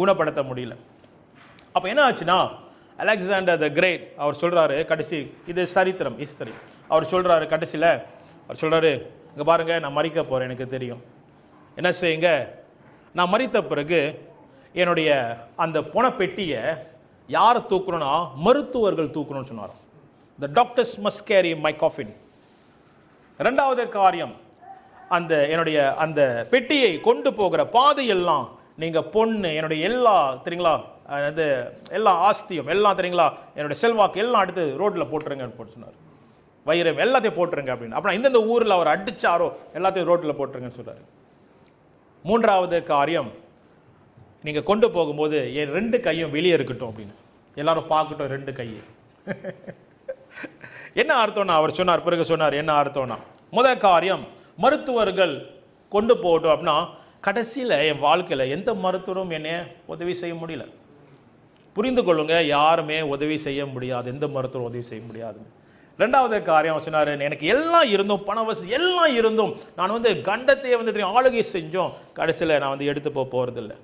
குணப்படுத்த முடியல. அப்போ என்ன ஆச்சுன்னா, அலெக்சாண்டர் த கிரேட் அவர் சொல்றாரு, கடைசி இது சரித்திரம், ஹிஸ்டரி. அவர் சொல்றாரு கடைசியில், அவர் சொல்றாரு, இங்கே பாருங்க, நான் மறிக்க போறேன், எனக்கு தெரியும். என்ன செய்யுங்க, நான் மறித்த பிறகு என்னுடைய அந்த பணப்பெட்டியை யார் தூக்கணும்னா மருத்துவர்கள் தூக்கணும்னு சொன்னார். the doctors must carry my coffin. ரெண்டாவது காரியம், அந்த என்னுடைய அந்த பெட்டியை கொண்டு போகிற பாதையெல்லாம் நீங்க பொண்ணு, என்னுடைய எல்லா, தெரியுங்களா, அது எல்லா ஆஸ்தியும் எல்லாம், தெரியுங்களா, என்னுடைய செல்வாக்கு எல்லாம் எடுத்து ரோட்டில் போட்டுருங்க போட்டு சொன்னார். வைரம் எல்லாத்தையும் போட்டுருங்க அப்படின்னு. அப்புறம் இந்தந்த ஊரில் அவர் அடிச்சாரோ எல்லாத்தையும் ரோட்டில் போட்டுருங்கன்னு சொல்றாரு. மூன்றாவது காரியம், நீங்கள் கொண்டு போகும்போது என் 2 கையும் வெளியே இருக்கட்டும் அப்படின்னு, எல்லாரும் பார்க்கட்டும் 2 கை. என்ன அர்த்தம்னா அவர் சொன்னார், பிறகு சொன்னார் என்ன அர்த்தம்னா, முதல் காரியம், மருத்துவர்கள் கொண்டு போகட்டும் அப்படின்னா, கடைசியில் என் வாழ்க்கையில் எந்த மருத்துவரும் என்னை உதவி செய்ய முடியல. புரிந்து கொள்ளுங்க, யாருமே உதவி செய்ய முடியாது, எந்த மருத்துவரும் உதவி செய்ய முடியாது. ரெண்டாவது காரியம் சொன்னார், எனக்கு எல்லாம் இருந்தும், பண வசதி எல்லாம் இருந்தும், நான் கண்டத்தையே தெரியும் ஆளுகை செஞ்சோம், கடைசியில் நான் எடுத்து போகிறதில்லை,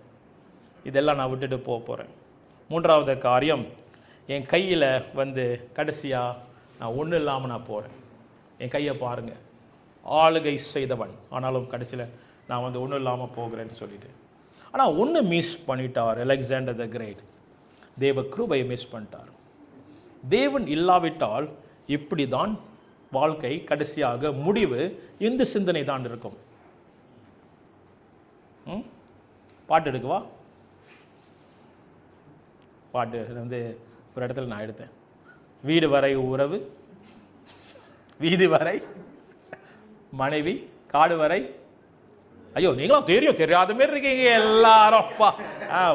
இதெல்லாம் நான் விட்டுட்டு போகிறேன். மூன்றாவது காரியம், என் கையில் கடைசியாக நான் ஒன்றும் இல்லாமல் நான் போகிறேன். என் கையை பாருங்கள், ஆளுகை செய்தவன், ஆனாலும் கடைசியில் நான் ஒன்றும் இல்லாமல் போகிறேன்னு சொல்லிட்டு. ஆனால் ஒன்று மிஸ் பண்ணிட்டார் அலெக்சாண்டர் த கிரேட், தேவ கிருபையை மிஸ் பண்ணிட்டார். தேவன் இல்லாவிட்டால் இப்படி தான் வாழ்க்கை, கடைசியாக முடிவு இந்த சிந்தனை தான் இருக்கும். பாட்டு எடுக்குவா, பாட்டு ஒரு இடத்துல நான் எடுத்தேன், வீடு வரை உறவு, வீதி வரை மனைவி, காடு வரை. ஐயோ, நீங்களும் தெரியும், தெரியாத மாதிரி இருக்கீங்க எல்லாரும். அப்பா,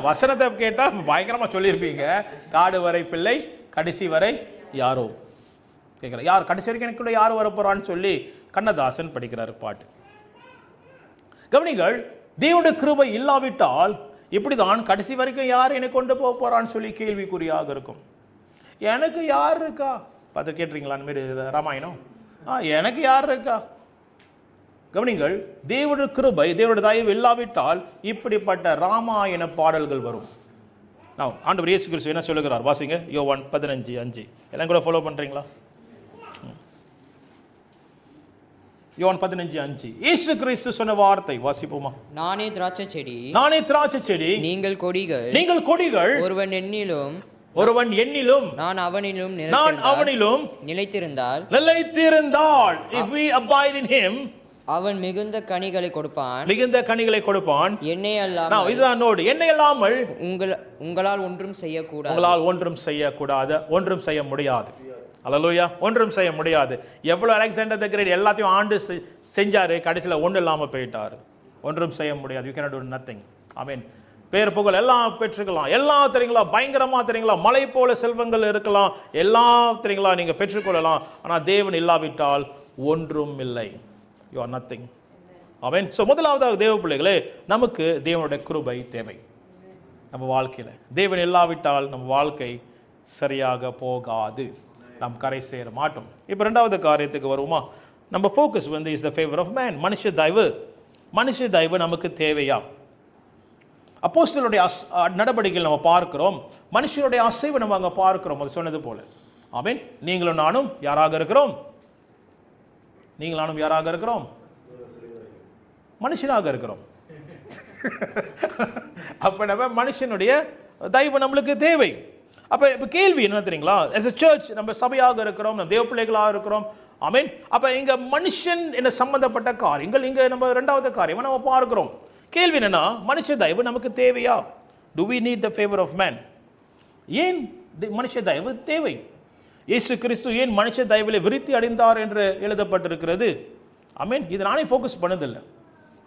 வசனத்தை கேட்டால் பயங்கரமாக சொல்லியிருப்பீங்க. காடு வரை பிள்ளை, கடைசி வரை யாரோ கேட்கல, யார் கடைசி வரைக்கும் எனக்குள்ள யார் வரப்போறான்னு சொல்லி கண்ணதாசன் படிக்கிறாரு பாட்டு. கவனிங்கள், தேவனுடைய கிருபை இல்லாவிட்டால் இப்படிதான் கடைசி வரைக்கும் யார் என்னை கொண்டு போக போறான்னு சொல்லி கேள்விக்குறியாக இருக்கும். எனக்கு யார் இருக்கா பார்த்து கேட்டுறீங்களா? அந்த மாதிரி ராமாயணம், எனக்கு யார் இருக்கா? கவனிங்கள், தேவனுடைய கிருபை, தேவனுடைய தயவு இல்லாவிட்டால் இப்படிப்பட்ட ராமாயண பாடல்கள் வரும். நான் ஆண்டவர் இயேசு கிறிஸ்து என்ன சொல்லுகிறார் வாசிங்க, யோவான் 15:5. எல்லாம் கூட ஃபாலோ பண்றீங்களா? யோவான் 15:5 இயேசு கிறிஸ்து சொன்ன வார்த்தை வாசிப்போமா? நானே திராட்சை செடி, நானே திராட்சை செடி, நீங்கள் கொடிகள், நீங்கள் கொடிகள். ஒருவன் என்னிலும், ஒருவன் என்னிலும், நான் அவனிலும் நிலைத்திருந்தால், if we abide in him, அவன் மிகுந்த கனிகளை கொடுப்பான், மிகுந்த கனிகளை கொடுப்பான். என்னை அல்லாமல், இதுதான் நோடு, என்னை அல்லாமல் உங்களால் ஒன்றும் செய்யக்கூடாது, உங்களால் ஒன்றும் செய்யக்கூடாது, ஒன்றும் செய்ய முடியாது. அல்லேலூயா, ஒன்றும் செய்ய முடியாது. எவ்வளவு அலெக்சாண்டர் தி கிரேட் எல்லாத்தையும் ஆண்டு செஞ்சாரு, கடைசியில் ஒன்றும் இல்லாமல் போயிட்டாரு. ஒன்றும் செய்ய முடியாது. you cannot do nothing. ஆமென். பேர் புகழ் எல்லாம் பெற்றுக்கலாம், எல்லாம் தெரியுங்களா, பயங்கரமா தெரியுங்களா, மலை போல செல்வங்கள் இருக்கலாம், எல்லாம் தெரியுங்களா, நீங்க பெற்றுக்கொள்ளலாம். ஆனால் தேவன் இல்லாவிட்டால் ஒன்றும் இல்லை. you are nothing. Amen. So முதலாவதாக தேவ பிள்ளைகளே, நமக்கு தேவனுடைய கிருபை தேவை நம்ம வாழ்க்கையில். தேவன் இல்லாவிட்டால் நம் வாழ்க்கை சரியாக போகாது, நாம் கரை சேர மாட்டோம். இப்போ ரெண்டாவது காரியத்துக்கு வருவோமா? நம்ம focus is the favour of man. மனுஷ தயவு, மனுஷ தயவு நமக்கு தேவையா? அப்போஸ்தலருடைய நடவடிக்கைகள் நம்ம பார்க்கிறோம், மனுஷருடைய அசைவை நம்ம அங்கே பார்க்கிறோம். அது சொன்னது போல, ஆமென். நீங்களும் நானும் யாராக இருக்கிறோம்? நீங்களும் நானும் யாராக இருக்கிறோம்? மனுஷனாக இருக்கிறோம். அப்ப நம்ம மனுஷனுடைய தயவு நம்மளுக்கு தேவை. அப்ப இப்ப கேள்வி என்ன தெரியுங்களா? as a church நம்ம சபையாக இருக்கிறோம், நம்ம தேவ பிள்ளைகளாக இருக்கிறோம், ஆமென். அப்ப இங்க மனுஷன் என்ன சம்பந்தப்பட்ட காரியங்கள் இங்க நம்ம இரண்டாவது காரியமா நம்ம பார்க்கிறோம். கேள்வி என்னன்னா, மனுஷ தயவு நமக்கு தேவையா? do we need the favor of man? ஏன் மனுஷ தயவு தேவை? இயேசு கிறிஸ்து ஏன் மனுஷ தயவிலே விருத்தி அடைந்தார் என்று எழுதப்பட்டிருக்கிறது. ஆமென். இது நானே ஃபோக்கஸ் பண்ணதில்லை.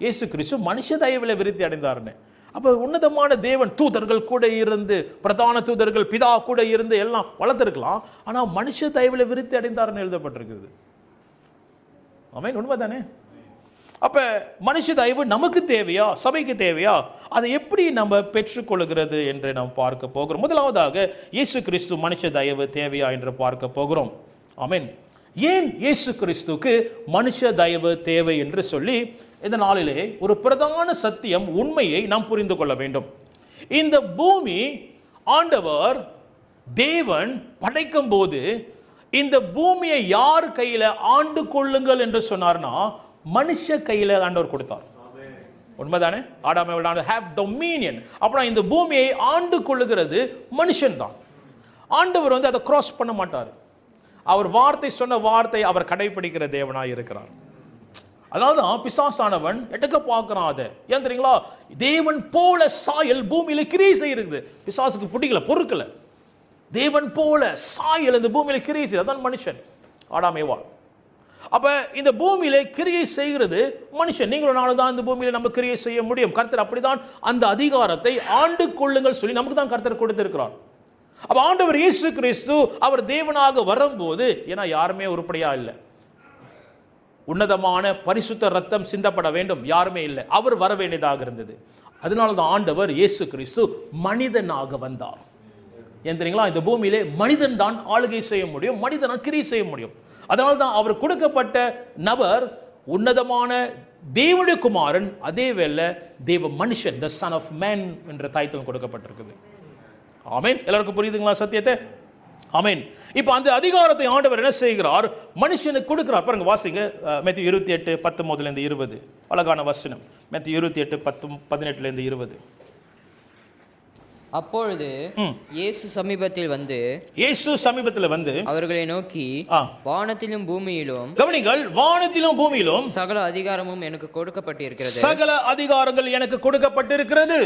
இயேசு கிறிஸ்து மனுஷ தயவிலே விருத்தி அடைந்தார்னு. அப்ப உன்னதமான தேவன் தூதர்கள் கூட இருந்து, பிரதான தூதர்கள் பிதா கூட இருந்து எல்லாம் வளர்த்திருக்கலாம். ஆனா மனுஷ தயவுல விருத்தி அடைந்தார்னு எழுதப்பட்டிருக்கிறது. ஆமென், உண்மைதானே? அப்ப மனுஷ தயவு நமக்கு தேவையா, சபைக்கு தேவையா? அதை எப்படி நம்ம பெற்றுக்கொள்கிறது என்று நாம் பார்க்க போகிறோம். முதலாவதாக இயேசு கிறிஸ்து மனுஷ தயவு தேவையா என்று பார்க்க போகிறோம். ஆமென். ஏன் இயேசு கிறிஸ்துக்கு மனுஷ தயவு தேவை என்று சொல்லி இந்த நாளிலே ஒரு பிரதான சத்தியம், உண்மையை நாம் புரிந்து கொள்ள வேண்டும். இந்த பூமி ஆண்டவர் தேவன் படைக்கும் போது இந்த பூமியை யார் கையில ஆண்டு கொள்ளுங்கள் என்று சொன்னார்னா மனுஷ கையில ஆண்டவர் கொடுத்தார். உண்மைதானே? ஆடாம் ஏவாள் have dominion. அப்புறம் இந்த பூமியை ஆண்டு கொள்ளுகிறது மனுஷன் தான். ஆண்டவர் அதை கிராஸ் பண்ண மாட்டார். அவர் வார்த்தை சொன்ன வார்த்தை அவர் கடைபிடிக்கிற தேவனாய் இருக்கிறார். அதனால்தான் பிசாசானவன் எட்டக்க பார்க்கிறான். அதை ஏன் தெரியுங்களா? தேவன் போல சாயல் பூமியில கிரியை செய்கிறது. பிசாசுக்கு பிடிக்கல, பொறுக்கல. தேவன் போல சாயல் இந்த பூமியில கிரியை செய்து, அதான் மனுஷன், ஆடாம் ஏவாள். அப்ப இந்த பூமியில கிரியை செய்கிறது மனுஷன். நீங்களும் நானும் தான் இந்த பூமியில நம்ம கிரியை செய்ய முடியும். கர்த்தர் அப்படிதான் அந்த அதிகாரத்தை ஆண்டு கொள்ளுங்கள் சொல்லி நமக்கு தான் கர்த்தர் கொடுத்திருக்கிறார். அப்ப ஆண்டவர் இயேசு கிறிஸ்து அவர் தேவனாக வரும்போது, ஏன்னா யாருமே உருப்படியா இல்லை, உன்னதமான பரிசுத்த ரத்தம் சிந்தப்பட வேண்டும், யாருமே இல்லை, அவர் வர வேண்டியதாக இருந்தது. அதனாலதான் ஆண்டவர் இயேசு கிறிஸ்து மனிதனாக வந்தார். ஏன் தெரியுங்களா? இந்த பூமியிலே மனிதன் தான் ஆளுகை செய்ய முடியும், மனிதன் கிரியை செய்ய முடியும். அதனால்தான் அவர் கொடுக்கப்பட்ட நபர் உன்னதமான தேவனுடைய குமாரன், அதே வேளை தேவ மனுஷன், the son of man என்ற டைட்டில் கொடுக்கப்பட்டிருக்குது. ஆமென். எல்லாருக்கும் புரியுதுங்களா சத்தியத்தை? ஆமென். இப்போ அந்த அதிகாரத்தை ஆண்டவர் என்ன செய்கிறார்? மனுஷனுக்கு கொடுக்கிறார். பாருங்க, வாசிங்க மத்தேயு 28:19 20. அழகான வசனம். மத்தேயு 28:18 20. அப்பொழுது இயேசு சமீபத்தில் வந்து அவர்களை நோக்கி, வானத்திலும் பூமியிலும், கவனிங்கள், வானத்திலும் பூமியிலும் சகல அதிகாரமும் எனக்கு கொடுக்கப்பட்டிருக்கிறது. சகல அதிகாரங்கள் எனக்கு கொடுக்கப்பட்டிருக்கிறது.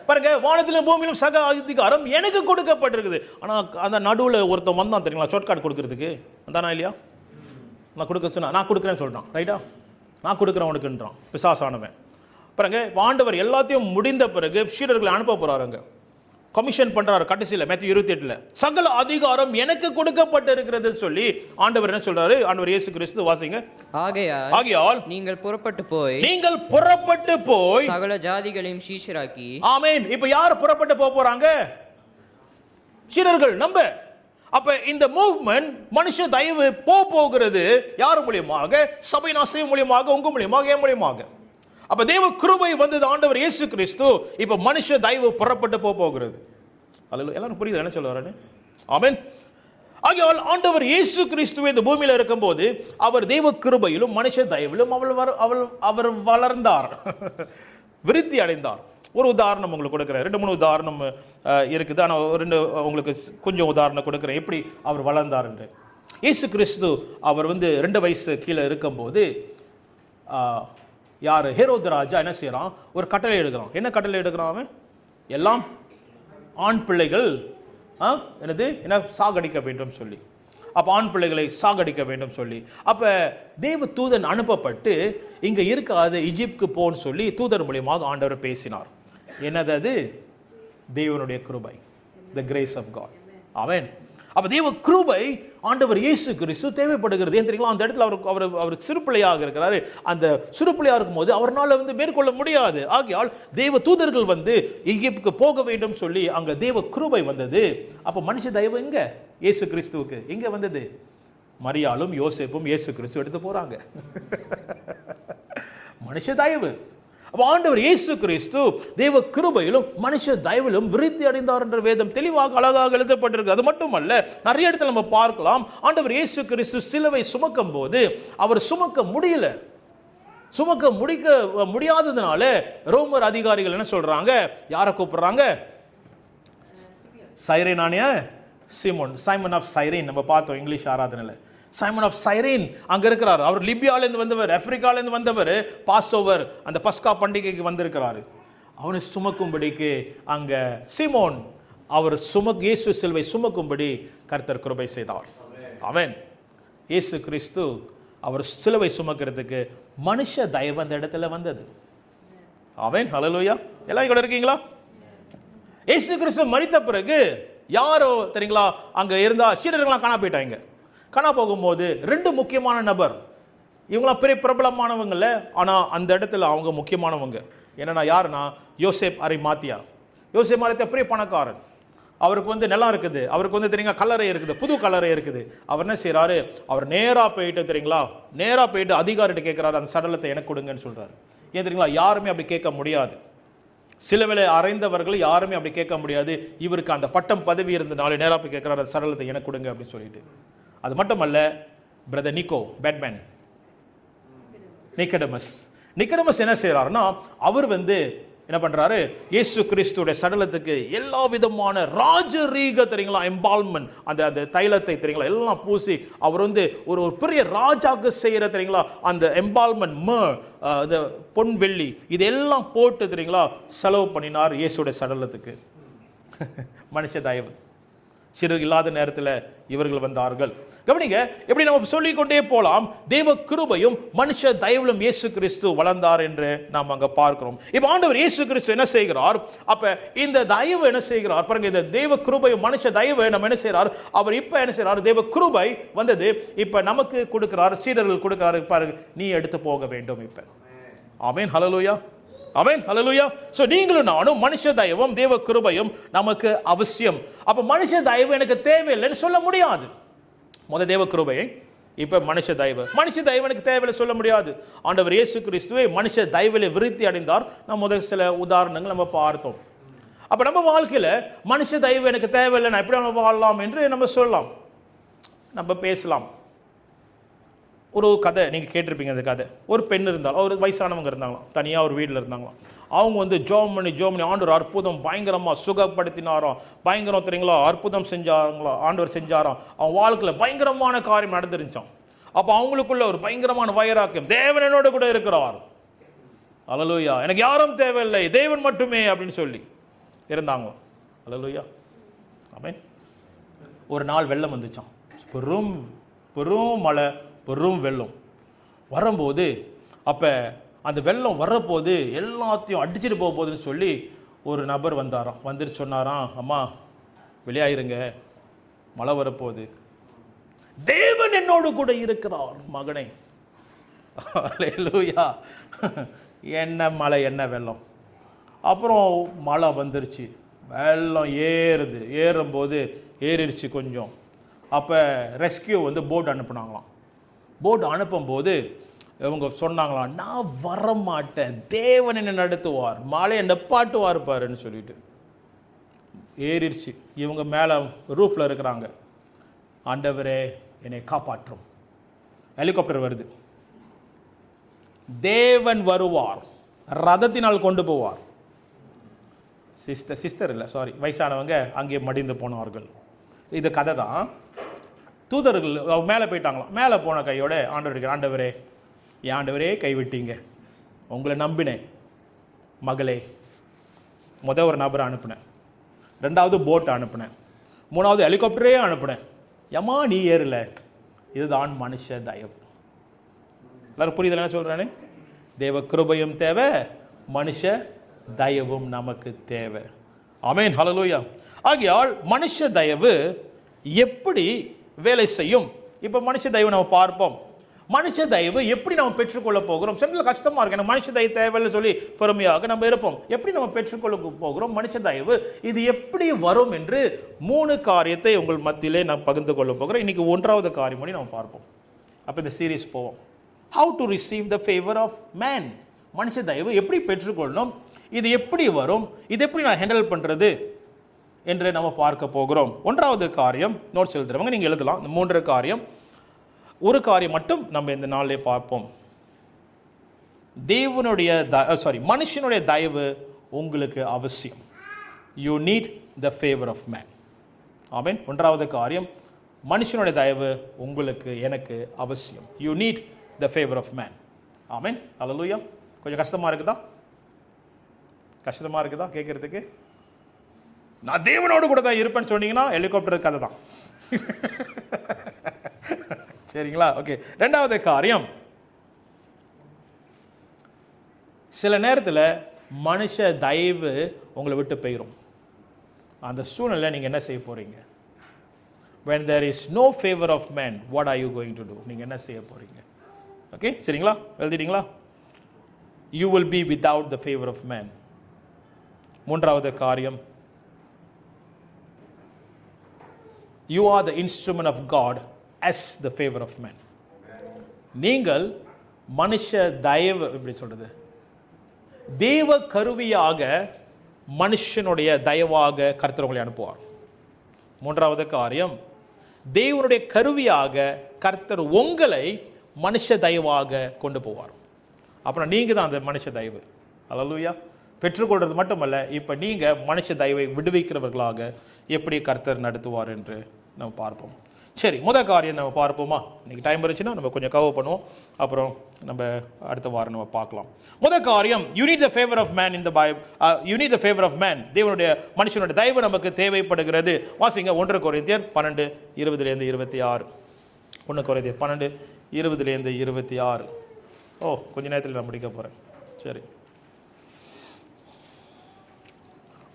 பாருங்க, வானத்திலும் பூமியிலும் சகல அதிகாரம் எனக்கு கொடுக்கப்பட்டிருக்குது. ஆனா அந்த நடுவுல ஒருத்தன் வந்தான் தெரியுங்களா, ஷார்ட்கட் கொடுக்கறதுக்கு. அதானா இல்லையா? நான் கொடுக்க சொன்னா நான் கொடுக்குறேன்னு சொல்றான். ரைட்டா? நான் கொடுக்குறேன் உனக்குன்றான் பிசாசானவன். பாருங்க, ஆண்டவர் எல்லாத்தையும் முடிந்த பிறகு சீடர்களை அனுப்ப போறாருங்க, கமிஷன் பண்றாரு. கடைசியில் மத்தேயு 28 சகல அதிகாரம் எனக்கு கொடுக்கப்பட்டிருக்கிறது சொல்லி ஆண்டவர் என்ன சொல்றாரு? ஆண்டவர் இயேசு கிறிஸ்து, வாசிங்க. ஆகையால் நீங்கள் புறப்பட்டு போய் சகல ஜாதிகளையும் சீஷராக்கி. ஆமென். இப்ப யார் புறப்பட்டு போறாங்க? சீடர்கள். நம்ப. அப்ப இந்த மூவ்மெண்ட் மனுஷ தயவு போகிறது யார் மூலியமாக? சபை நாசை மூலியமாக, உங்க மூலியமாக, என் மூலியமாக. அப்ப தேவ கிருபை வந்தது ஆண்டவர் இயேசு கிறிஸ்து. இப்ப மனுஷ தயவு புறப்பட்டு போகிறது. எல்லாரும் புரியுது என்ன சொல்ல வரேன்னு? ஆமென். ஆகையால் ஆண்டவர் இயேசு கிறிஸ்துவே இந்த பூமியில இருக்கும்போது அவர் தேவ கிருபையிலும் மனுஷ தயவிலும் அவர் வளர்ந்தார், விருத்தி அடைந்தார். ஒரு உதாரணம் உங்களுக்கு கொடுக்குறேன். 2-3 உதாரணம் இருக்குது. ஆனால் 2 உங்களுக்கு கொஞ்சம் உதாரணம் கொடுக்குறேன் எப்படி அவர் வளர்ந்தார் என்று. இயேசு கிறிஸ்து அவர் 2 வயசு கீழே இருக்கும்போது யார்? ஹேரோது ராஜா என்ன செய்யறான்? ஒரு கட்டளை எடுக்கிறான். என்ன கட்டளை எடுக்கிறான் அவன்? எல்லாம் ஆண் பிள்ளைகள் என்ன சாகடிக்க வேண்டும் சொல்லி. அப்ப ஆண் பிள்ளைகளை சாகடிக்க வேண்டும் சொல்லி, அப்ப தேவ தூதன் அனுப்பப்பட்டு இங்க இருக்காது, எகிப்துக்கு போன்னு சொல்லி தூதர் மூலியமாக ஆண்டவர் பேசினார். என்னது அது? தேவனுடைய கிருபை, the grace of God. ஆமென். அப்ப தேவ கிருபை ஆண்டவர் இயேசு கிறிஸ்து தேவைப்படுகிறது. ஏன் தெரியுங்களா? அந்த இடத்துல அவர் சிறுபிள்ளையாக இருக்கிறாரு. அந்த சிறுபிள்ளையாக இருக்கும்போது அவரால் மேற்கொள்ள முடியாது. ஆகையால் தேவ தூதர்கள் எகிப்துக்கு போக வேண்டும் சொல்லி அங்க தேவ கிருபை வந்தது. அப்ப மனுஷ தயவு எங்க? இயேசு கிறிஸ்துவுக்கு எங்க வந்தது? மரியாளும் யோசேப்பும் இயேசு கிறிஸ்து எடுத்து போறாங்க. மனுஷ தயவு. ஆண்டவர் இயேசு கிறிஸ்து தேவ கிருபையிலும் மனுஷ தயவிலும் விருத்தி அடைந்தார் என்ற வேதம் தெளிவாக அழகாக எழுதப்பட்டிருக்கு. அது மட்டுமல்ல, நிறைய இடத்துல நம்ம பார்க்கலாம், ஆண்டவர் இயேசு கிறிஸ்து சிலுவை சுமக்கும் போது அவர் சுமக்க முடியாததுனால ரோமர் அதிகாரிகள் என்ன சொல்றாங்க? யாரை கூப்பிடுறாங்க? சைரேனானிய சைமன் ஆஃப் சைரேன். நம்ம பார்த்தோம் இங்கிலீஷ் ஆராதனையில். சைமன் ஆஃப் சைரேன் அங்க இருக்கிறார். அவர் லிபியாவிலிருந்து வந்தவர், ஆப்பிரிக்காவிலிருந்து வந்தவர். பாஸ் ஓவர் அந்த பஸ்கா பண்டிகைக்கு வந்திருக்கிறாரு. அவனை சுமக்கும்படிக்கு அங்க சீமோன் அவர் இயேசு சிலுவை சுமக்கும்படி கர்த்தர் கிருபை செய்தார். ஆமென். இயேசு கிறிஸ்து அவர் சிலுவை சுமக்கிறதுக்கு மனுஷ தயவு அந்த இடத்துல வந்தது. ஆமென், ஹல்லேலூயா. எல்லாம் கூட இருக்கீங்களா? இயேசு கிறிஸ்து மரித்த பிறகு யாரோ தெரியுங்களா அங்க இருந்தா சீடர்கள்லாம் காணா போயிட்டாங்க. காணா போகும்போது ரெண்டு முக்கியமான நபர், இவங்களாம் பெரிய பிரபலமானவங்கல்ல, ஆனா அந்த இடத்துல அவங்க முக்கியமானவங்க. என்னன்னா யாருன்னா யோசேப் அரிமாத்தியா. யோசேப் அரிமாத்தியா பெரிய பணக்காரன். அவருக்கு வந்து நிலம் இருக்குது, அவருக்கு வந்து தெரியுங்களா கல்லறை இருக்குது, புது கல்லறை இருக்குது. அவர் என்ன செய்யறாரு, அவர் நேரா போயிட்டு தெரியுங்களா, நேரா போயிட்டு அதிகாரிட்ட கேட்கிறாரு, அந்த சடலத்தை எனக்கு கொடுங்கன்னு சொல்றாரு. ஏன் தெரியுங்களா, யாருமே அப்படி கேட்க முடியாது. சிலுவையிலே அறைந்தவர்கள் யாருமே அப்படி கேட்க முடியாது. இவருக்கு அந்த பட்டம் பதவி இருந்தனால நேரா போய் கேட்கிறாரு, அந்த சடலத்தை எனக்கு கொடுங்க அப்படின்னு சொல்லிட்டு. அது மட்டுமல்ல, பிரதர் நிக்கோ பேட்மேன் நிக்கடமஸ் என்ன செய்யறாருன்னா, அவர் வந்து என்ன பண்றாரு, இயேசு கிறிஸ்துடைய சடலத்துக்கு எல்லா விதமான ராஜரீக தெரியுங்களா எம்பால்மெண்ட், அந்த தைலத்தை தெரியுங்களா எல்லாம் பூசி அவர் வந்து ஒரு பெரிய ராஜாக்கு செய்யற தெரியுங்களா அந்த எம்பால்மெண்ட் இந்த பொன் வெள்ளி இதெல்லாம் போட்டு தெரியுங்களா செலவு பண்ணினார் இயேசுடைய சடலத்துக்கு. மனுஷ தயவு. சிறு இல்லாத நேரத்தில் இவர்கள் வந்தார்கள். கவனிங்க, எப்படி நம்ம சொல்லிக்கொண்டே போலாம். தேவ கிருபையும் மனுஷ தயவிலும் இயேசு கிறிஸ்து வளர்ந்தார் என்று நாம் அங்க பார்க்கிறோம். இப்ப ஆண்டவர் இயேசு கிறிஸ்து என்ன செய்கிறார், அப்ப இந்த தயவு என்ன செய்கிறார் பாருங்க, இந்த தேவ கிருபையும் மனுஷ தயவு நம்ம என்ன செய்கிறார், அவர் இப்ப என்ன செய்கிறார், தேவ கிருபை வந்தது இப்ப நமக்கு கொடுக்கிறார், சீடர்கள் கொடுக்கிறார், பாருங்க நீ எடுத்து போக வேண்டும் இப்ப. ஆமென், ஹல்லேலூயா. ஆமென், ஹல்லேலூயா. சோ நீங்களும் நானும் மனுஷ தயவும் தேவ கிருபையும் நமக்கு அவசியம். அப்ப மனுஷ தயவு எனக்கு தேவையில்லைன்னு சொல்ல முடியாது. முதல் தேவ கிருபை, இப்ப மனுஷ தயவு எனக்கு தேவையில்லை சொல்ல முடியாது. ஆண்டவர் இயேசு கிறிஸ்துவே மனுஷ தயவிலே விருத்தி அடைந்தார். நம்ம முதல் சில உதாரணங்கள் நம்ம பார்த்தோம். அப்ப நம்ம வாழ்க்கையில மனுஷ தயவு எனக்கு தேவையில்லை, நான் எப்படி நம்ம வாழலாம் என்று நம்ம சொல்லலாம், நம்ம பேசலாம். ஒரு கதை நீங்கள் கேட்டிருப்பீங்க. அந்த கதை, ஒரு பெண் இருந்தாலும், ஒரு வயசானவங்க இருந்தாங்களாம், தனியாக ஒரு வீட்டில் இருந்தாங்களாம். அவங்க வந்து ஜோம் பண்ணி ஆண்டவர் அற்புதம் பயங்கரமாக சுகப்படுத்தினாராம், பயங்கரம் தெரியுங்களா அற்புதம் செஞ்சாங்களா ஆண்டவர் செஞ்சாராம். அவங்க வாழ்க்கையில் பயங்கரமான காரியம் நடந்துருந்துச்சான். அப்போ அவங்களுக்குள்ள ஒரு பயங்கரமான வைராக்கியம், தேவன் என்னோட கூட இருக்கிறார், அல்லேலூயா, எனக்கு யாரும் தேவையில்லை, தேவன் மட்டுமே அப்படின்னு சொல்லி இருந்தாங்க. அல்லேலூயா, ஆமென். ஒரு நாள் வெள்ளம் வந்துச்சான், பெரும் மழை, பெரும் வெள்ளம் வரும்போது, அப்போ அந்த வெள்ளம் வரப்போது எல்லாத்தையும் அடிச்சுட்டு போக போகுதுன்னு சொல்லி ஒரு நபர் வந்தாராம். வந்துட்டு சொன்னாராம், அம்மா வெளியாயிருங்க, மழை வரப்போகுது, தேவன் என்னோடு கூட இருக்கிறார் மகனே. அல்லேலூயா. என்ன மழை என்ன வெள்ளம். அப்புறம் மழை வந்துருச்சு, வெள்ளம் ஏறும்போது ஏறிடுச்சு கொஞ்சம். அப்போ ரெஸ்கியூ வந்து போட் அனுப்புனாங்களாம். போட் அனுப்பும்போது இவங்க சொன்னாங்களாம், நான் வரமாட்டேன், தேவன் என்னை நடத்துவார், மழையை நெப்பாட்டுவார் பாருன்னு சொல்லிட்டு. ஏறிடுச்சு, இவங்க மேலே ரூஃபில் இருக்கிறாங்க. ஆண்டவரே என்னை காப்பாற்றும். ஹெலிகாப்டர் வருது, தேவன் வருவார், ரதத்தினால் கொண்டு போவார். சிஸ்டர் இல்லை சாரி, வயசானவங்க அங்கே மடிந்து போனார்கள். இது கதை தான். தூதர்கள் அவங்க மேலே போயிட்டாங்களாம். மேலே போன கையோட ஆண்டவர், ஆண்டவரே என் ஆண்டவரே கைவிட்டீங்க, உங்களை நம்பினேன் மகளே. ஒரு நபரை அனுப்புனேன், ரெண்டாவது போட்டை அனுப்புனேன், மூணாவது ஹெலிகாப்டரே அனுப்புனேன், ஏம்மா நீ ஏறல. இதுதான் மனுஷ தயவு. எல்லாரும் புரியுது என்ன சொல்கிறேன்னு? தேவ கிருபையும் தேவை, மனுஷ தயவும் நமக்கு தேவை. ஆமென், ஹல்லேலூயா. ஆகையால் மனுஷ தயவு எப்படி வேலை செய்யும்? இப்போ மனுஷ தயவு நம்ம பார்ப்போம். மனுஷ தயவு எப்படி நம்ம பெற்றுக்கொள்ள போகிறோம்? சில கஷ்டமா இருக்கு, எனக்கு மனுஷ தயவு தேவைன்னு சொல்லி பொறுமையாக நம்ம இருப்போம். எப்படி நம்ம பெற்றுக்கொள்ள போகிறோம் மனுஷ தயவு? இது எப்படி வரும் என்று 3 காரியத்தை உங்கள் மத்தியிலே நான் பகிர்ந்து கொள்ள போகிறேன். இன்னைக்கு 1வது காரியம் நம்ம பார்ப்போம். அப்போ இந்த சீரீஸ் போவோம். How to receive the favour of man. மனுஷ தயவு எப்படி பெற்றுக்கொள்ளணும், இது எப்படி வரும், இது எப்படி நான் ஹேண்டில் பண்ணுறது என்று நம்ம பார்க்க போகிறோம். 1வது காரியம், நோட்ஸ் எழுதுறவங்க நீங்கள் எழுதலாம். இந்த 3 காரியம், ஒரு காரியம் மட்டும் நம்ம இந்த நாளிலே பார்ப்போம். மனுஷனுடைய தயவு உங்களுக்கு அவசியம். You need the favour of man. Amen. 1வது காரியம், மனுஷனுடைய தயவு உங்களுக்கு எனக்கு அவசியம். You need the favour of man. Amen, hallelujah. கொஞ்சம் கஷ்டமா இருக்குதா கேட்கறதுக்கு? நான் தேவனோடு கூட தான் இருப்பேன்னு சொன்னீங்கன்னா ஹெலிகாப்டர் கதை தான். சரிங்களா? ஓகே. 2வது காரியம், சில நேரத்தில் மனுஷ தயவு உங்களை விட்டு போயிடும். அந்த சூழ்நிலை நீங்கள் என்ன செய்ய போகிறீங்க? when there is no favor of man, what are you going to do? நீங்கள் என்ன செய்ய போகிறீங்க? ஓகே, சரிங்களா? எழுதிட்டீங்களா? you will be without the favor of man. மூன்றாவது காரியம், you are the instrument of God as the favor of man. நீங்கள் மனுஷ தயவு, எப்படி சொல்றது, தேவ கருவியாக மனுஷனுடைய தயவாக கர்த்தர் உங்களை அனுப்புவார். மூன்றாவது காரியம், தேவனுடைய கருவியாக கர்த்தர் உங்களை மனுஷ தயவாக கொண்டு போவார். அப்புறம் நீங்கள் தான் அந்த மனுஷ தயவு. அல்லேலூயா. பெற்றுக்கொள்வது மட்டுமல்ல, இப்போ நீங்கள் மனுஷ தயவை விடுவிக்கிறவர்களாக எப்படி கர்த்தர் நடத்துவார் என்று நம்ம பார்ப்போம். சரி, முதல் காரியம் நம்ம பார்ப்போமா? இன்னைக்கு டைம் இருந்துச்சுன்னா நம்ம கொஞ்சம் கவர் பண்ணுவோம், அப்புறம் நம்ம அடுத்த வாரம் நம்ம பார்க்கலாம். முதல் காரியம், you need the favour of man in the Bible. You need the favour of man. தேவனுடைய மனுஷனுடைய தயவு நமக்கு தேவைப்படுகிறது. வாசிங்க 1 கொரிந்தியர் 12:20-26. 1 கொரிந்தியர் 12:20-26. ஓ, கொஞ்ச நேரத்தில் நான் முடிக்க போகிறேன். சரி,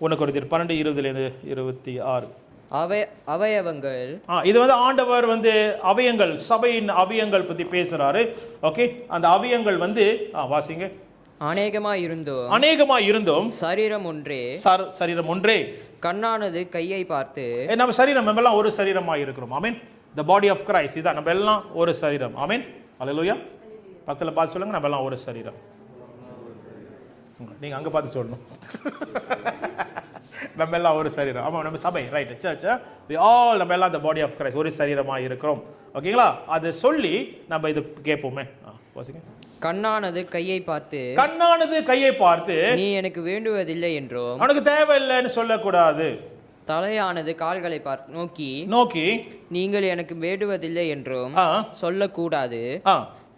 1 கொரிந்தியர் 12:20-26. அவயவங்கள், இது வந்து ஆண்டவர் வந்து அவயங்கள், சபையின் அவயங்கள் பற்றி பேசுறாரு. ஓகே, அந்த அவயங்கள் வந்து வாசிங்க. அநேகமாய் இருந்தோம் சரீரம் ஒன்றே. கண்ணானது கையை பார்த்து, நம்ம சரீரம் நம்ம எல்லாம் ஒரு சரீரமாக இருக்கிறோம். ஆமென். the body of Christ, இதான் நம்ம எல்லாம் ஒரு சரீரம். ஆமென். அல்லேலூயா. பக்கத்தில் பார்த்து சொல்லுங்க, நம்ம எல்லாம் ஒரு சரீரம். நீங்க அங்க பார்த்து சொல்லணும். நம்ம எல்லாம் ஒரு சரீரம். ஆமாம், நம்ம சபை, ரைட், சர்ச், நம்ம எல்லாம் the body of Christ, ஒரு சரீரமாக இருக்கிறோம். ஓகேங்களா? அது சொல்லி நம்ம இது கேட்போமே. வாசிங்க. கண்ணானது கையை பார்த்து, நீ எனக்கு வேண்டுவதில்லை என்றும், உனக்கு தேவையில்லைன்னு சொல்லக்கூடாது. தலையானது கால்களை நோக்கி, நீங்கள் எனக்கு வேண்டுவதில்லை என்றும் சொல்லக்கூடாது.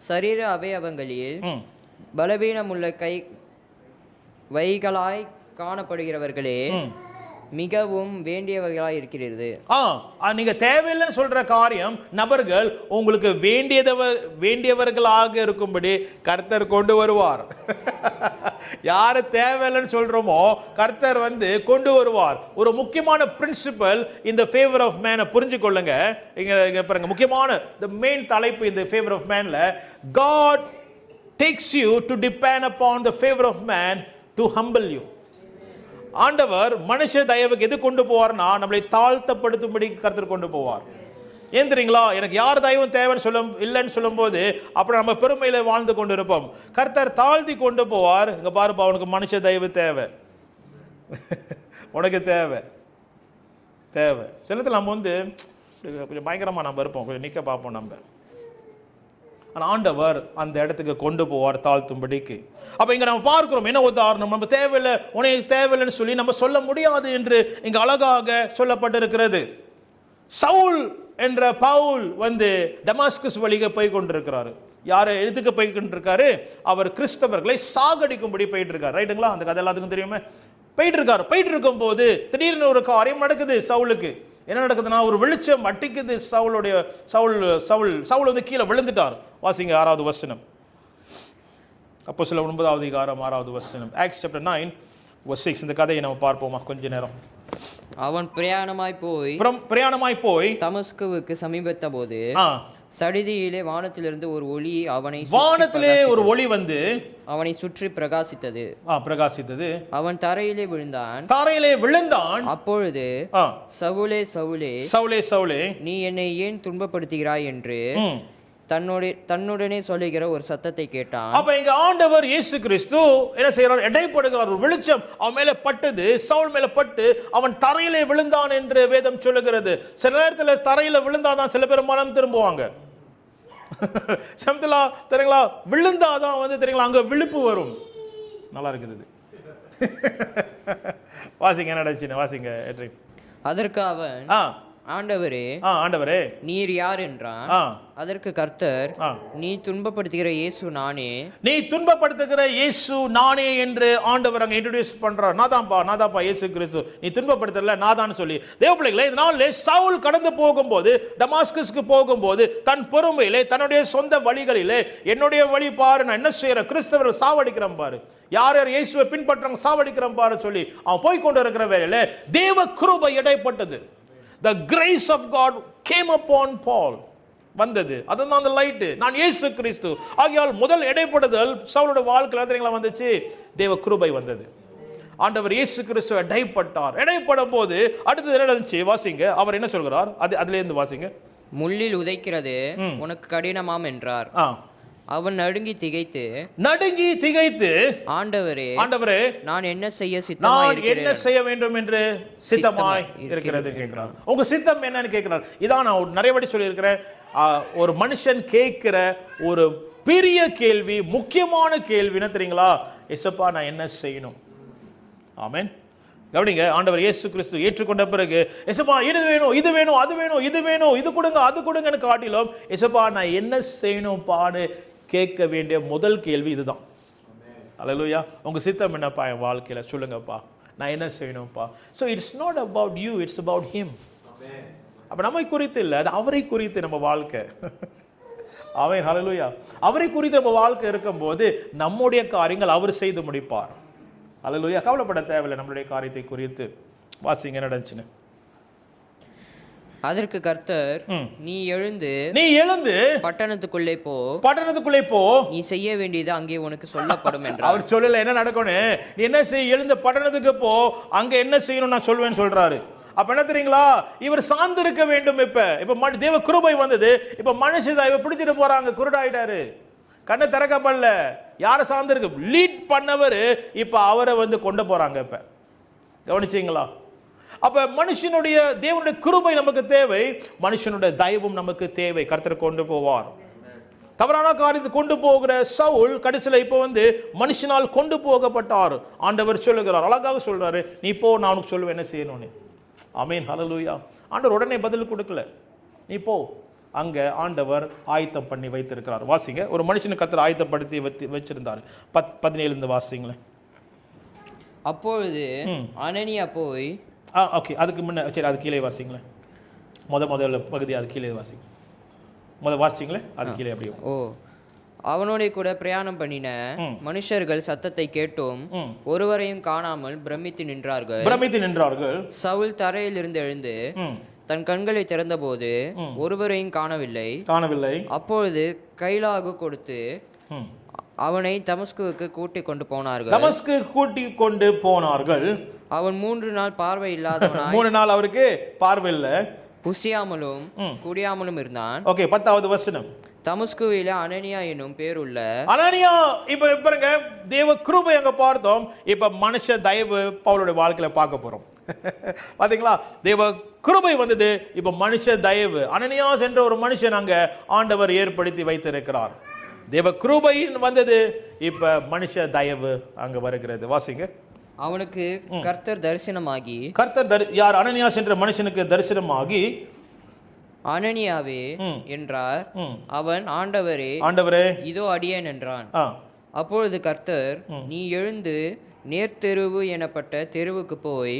சரீர அவயவங்களில் பலவீனமுள்ள வைகளாய் காணப்படுகிறவர்களாய் மிகவும் வேண்டியவர்களாய் இருக்கிறது. நீங்க தேவையில்லைன்னு சொல்ற காரியம், நபர்கள் உங்களுக்கு வேண்டியவர்களாக இருக்கும்படி கர்த்தர் கொண்டு வருவார். யாரு தேவையில்லைன்னு சொல்றோமோ கர்த்தர் வந்து கொண்டு வருவார். ஒரு முக்கியமான பிரின்சிபல் இந்த ஃபேவர் ஆஃப் மேனை புரிஞ்சு கொள்ளுங்க. இங்க பாருங்க, முக்கியமான the main தலைப்பு இந்த ஃபேவர் ஆஃப் மேன்ல, God takes you to depend upon the favor of man to humble you. ஆண்டவர் மனுஷ தயவுக்கு எது கொண்டு போவார்னா, நம்மளை தாழ்த்தப்படுத்தும்படி கர்த்தர் கொண்டு போவார். ஏன் தெரியுங்களா? எனக்கு யார் தயவும் தேவைன்னு இல்லைன்னு சொல்லும் போது அப்புறம் நம்ம பெருமையில வாழ்ந்து கொண்டு இருப்போம். கர்த்தர் தாழ்த்தி கொண்டு போவார். இங்க பாருப்பா, உனக்கு மனுஷ தயவு தேவை, உனக்கு தேவை. சிலத்தில் நம்ம வந்து கொஞ்சம் பயங்கரமா நம்ம இருப்போம், கொஞ்சம் நிக்க பார்ப்போம் நம்ம. ஆனால் ஆண்டவர் அந்த இடத்துக்கு கொண்டு போவார் தாழ்த்தும்படிக்கு. அப்போ இங்கே நம்ம பார்க்கிறோம் என்ன உதாரணம், நம்ம தேவையில்லை, உனக்கு தேவையில்லைன்னு சொல்லி நம்ம சொல்ல முடியாது என்று இங்கே அழகாக சொல்லப்பட்டிருக்கிறது. சவுல் என்ற பவுல் வந்து டமாஸ்கஸ் வழிக போய் கொண்டிருக்கிறாரு. யாரை எதுக்கு போய் கொண்டிருக்காரு? அவர் கிறிஸ்தவர்களை சாகடிக்கும்படி போயிட்டு இருக்காரு. ரைட்டுங்களா? அந்த கதை எல்லாத்துக்கும் தெரியுமே. போயிட்டு இருக்கும் போது திடீர்னு ஒரு காரியம் நடக்குது சவுலுக்கு. என்ன நடக்குதுன்னா, ஒரு வெளிச்சம் அட்டிக்குது. சவுல் வந்து கீழே விழுந்துட்டார். வாசிங்க 6வது வசனம். அப்போஸ்தலர் 9வது அதிகாரம் 6வது வசனம். Acts chapter 9:6. இந்த கதையை நம்ம பார்ப்போமா கொஞ்ச நேரம்? அவன் பிரயாணமாய் போய் தமஸ்குவுக்கு சமீபத்த போது சடிதியிலே வானத்திலிருந்து ஒரு ஒளி ஒரு ஒளி வந்து அவனை சுற்றி பிரகாசித்தது. அவன் தரையிலே விழுந்தான். அப்பொழுது சவுலே, நீ என்னை ஏன் துன்பப்படுத்துகிறாய் என்று தன்னுடனே சொல்லுகிற ஒரு சத்தத்தை கேட்டான். அப்ப இங்க ஆண்டவர் இயேசு கிறிஸ்து என்ன செய்யறார்? எடைப்படுகிறார். ஒரு வெளிச்சம் அவன் மேல பட்டது, சவுல் மேல பட்டு அவன் தரையிலே விழுந்தான் என்று வேதம் சொல்லுகிறது. சில நேரத்தில் தரையில விழுந்தாதான் சில பேர் மனம் திரும்புவாங்க. சமத்துல தெரியுங்களா, விழுந்தாதான் வந்து தெரியுங்களா அங்க விழிப்பு வரும். நல்லா இருக்குது. வாசிங்க. அதற்கு அவன், ஆண்டவரே ஆண்டவரே நீர் யார் என்றான். அதற்கு கர்த்தர், நீ துன்பப்படுத்துகிற இயேசு நானே. நீ துன்பப்படுத்துகிற இயேசு நானே என்று ஆண்டவர் அங்க இன்ட்ரோடியூஸ் பண்றார். நாதாப்பா இயேசு கிறிஸ்து, நீ துன்பப்படுத்தல நாதான் சொல்லி. தேவ பிள்ளைகளே, இதனால சவுல் கடந்து போகும்போது, டமாஸ்கஸ்க்கு போகும்போது, தன் பொறுமையிலே, தன்னுடைய சொந்த வழிகளிலே, என்னுடைய வழி பாரு, நான் என்ன செய்யறேன், கிறிஸ்தவர்கள் சாவடிக்கிறேன் பாரு, யார் யார் இயேசுவை பின்பற்றாங்க சாவடிக்கிறேன் பாரு சொல்லி அவன் போய் கொண்டு இருக்கிற வேளையில தேவ கிருபை இடைப்பட்டது. The grace of God came upon Paul. வந்தது. அதுதான் அந்த லைட். நான் இயேசு கிறிஸ்து. ஆகையால் முதல் இடைப்படுதல் சவுலோட வாழ்க்கையில தெரியுங்களா வந்துச்சு, தேவ கிருபை வந்தது. ஆண்டவர் இயேசு கிறிஸ்து இடைப்பட்டார். இடைப்படும் போது அடுத்தது என்ன நடந்துச்சு வாசிங்க. அவர் என்ன சொல்கிறார், அதுல இருந்து வாசிங்க. முள்ளில் உதைக்கிறது உனக்கு கடினமாம் என்றார். அவன் நடுங்கி திகைத்து ஆண்டவரே நான் என்ன செய்ய வேண்டும் என்று சித்தமாய் இருக்கிறது கேட்கிறார். உங்க சித்தம் என்னன்னு கேட்கிறார். இதான் நான் நிறைய வாட்டி சொல்லி இருக்கிறேன். ஒரு மனுஷன் கேட்கிற ஒரு பெரிய கேள்வி, முக்கியமான கேள்வி என்ன தெரியுங்களா, எசப்பா நான் என்ன செய்யணும். ஆமென். கவனிங்க, ஆண்டவர் இயேசு கிறிஸ்து ஏற்றுக்கொண்ட பிறகு எசப்பா இது வேணும், இது வேணும், அது வேணும், இது வேணும், இது கொடுங்க, அது கொடுங்கன்னு காட்டிலும் எசப்பா நான் என்ன செய்யணும் பாடு கேட்க வேண்டிய முதல் கேள்வி இதுதான். அல்லேலூயா. உங்க சித்தம் என்னப்பா என் வாழ்க்கையில சொல்லுங்கப்பா, நான் என்ன செய்யணும்ப்பா. So it's not about you, it's about him. அப்ப நம்மை குறித்து இல்லை, அது அவரை குறித்து நம்ம வாழ்க்கை. அவன் ஹல்லேலூயா, அவரை குறித்து நம்ம வாழ்க்கை இருக்கும்போது நம்முடைய காரியங்கள் அவர் செய்து முடிப்பார். ஹல்லேலூயா. கவலைப்பட தேவையில்லை நம்மளுடைய காரியத்தை குறித்து. வாசிங்க நடந்துச்சுன்னு. அதற்கு கர்த்தர், நீ எழுந்து பட்டணத்துக்குள்ளே போ, நீ செய்ய வேண்டியது அங்கே உனக்கு சொல்லப்படும் என்றார். அவர் சொல்லல என்ன நடக்கணும், நீ என்ன செய்ய, எழுந்து பட்டணத்துக்கு போ, அங்க என்ன செய்யணும் நான் சொல்வேன்னு சொல்றாரு. அப்ப என்ன தெரியுங்களா, இவர் சார்ந்து இருக்க வேண்டும். இப்ப தேவ கிருபை வந்தது. இப்ப மனுஷன் இவ பிடிச்சிட்டு போறாங்க, குருடாயிட்டாரு, கண்ணை திறக்கப்படல. யாரை சார்ந்து இருக்கு, லீட் பண்ணவர் இப்ப அவரை கொண்டு போறாங்க. இப்ப கவனிச்சீங்களா? அப்ப மனுஷனுடைய தேவனுடைய கிருபை நமக்கு தேவை, மனுஷனுடைய தயவும் நமக்கு தேவை. கர்த்தர் கொண்டு போவார். தவறான காரியத்தை கொண்டு போகிற சவுல் கடைசியில இப்ப மனுஷனால் கொண்டு போகப்பட்டார். ஆண்டவர் சொல்லுகிறார், அழகாக சொல்றாரு, நீ போ, நான் உனக்கு சொல்லுவேன் என்ன செய்யணும்னு. ஆமென். ஹல்லேலூயா. ஆண்டவர் உடனே பதில் கொடுக்கல, நீ போ. அங்க ஆண்டவர் ஆயத்தம் பண்ணி வைத்திருக்கிறார். வாசிங்க. ஒரு மனுஷனை கர்த்தர் ஆயத்தப்படுத்தி வச்சிருந்தார். 17 வாசிங்களேன். அப்பொழுது அனனியா போய், ஓகே, அதுக்கு முன்ன சரி, அது கீழே வாசிங்களேன். முதல்ல பகுதி அது கீழே வாசிங்க. வாசிச்சிங்களே, அது கீழே அப்படியே. அவனோட கூட பிரயாணம் பண்ணின மனுஷர்கள் சத்தத்தை கேட்டும் ஒருவரையும் காணாமல் பிரமித்து நின்றார்கள். சவுல் தரையில் இருந்து எழுந்து தன் கண்களை திறந்தபோது ஒருவரையும் காணவில்லை. அப்பொழுது கைலாகு கொடுத்து அவனை தமஸ்குவுக்கு கூட்டிக் கொண்டு போனார்கள். அவன் 3 நாள் பார்வை இல்லாதவனாய் 3 நாள் அவருக்கு பார்வை இல்ல, புசியாமலும் குடியாமலும் இருந்தான். ஓகே, 10வது வசனம். தமஸ்குவில அனனியா என்னும் பேருள்ள அனனியா. இப்ப பாருங்க, தேவ கிருபை அங்க பார்த்தோம். இப்ப மனுஷ தயவு பவுலுடைய வாழ்க்கையில பார்க்க போறோம். பாத்தீங்களா, தேவ கிருபை வந்தது. இப்ப மனுஷ தயவு, அனனியாஸ் என்ற ஒரு மனுஷன் அங்க ஆண்டவர் ஏற்படுத்தி வைத்திருக்கிறார். தேவ கிருபை வந்தது, இப்ப மனுஷ தயவு அங்க வருகிறது. வாசிங்க. அவனுக்கு கர்த்தர் தரிசனமாகி, யார், அனனியாஸ் என்ற மனுஷனுக்கு தரிசனமாகி, அனனியாவே என்றார். அவன் ஆண்டவரே இதோ அடியேன் என்றான். அப்பொழுது கர்த்தர், நீ எழுந்து நேர்த்தெருவு எனப்பட்ட தெருவுக்கு போய்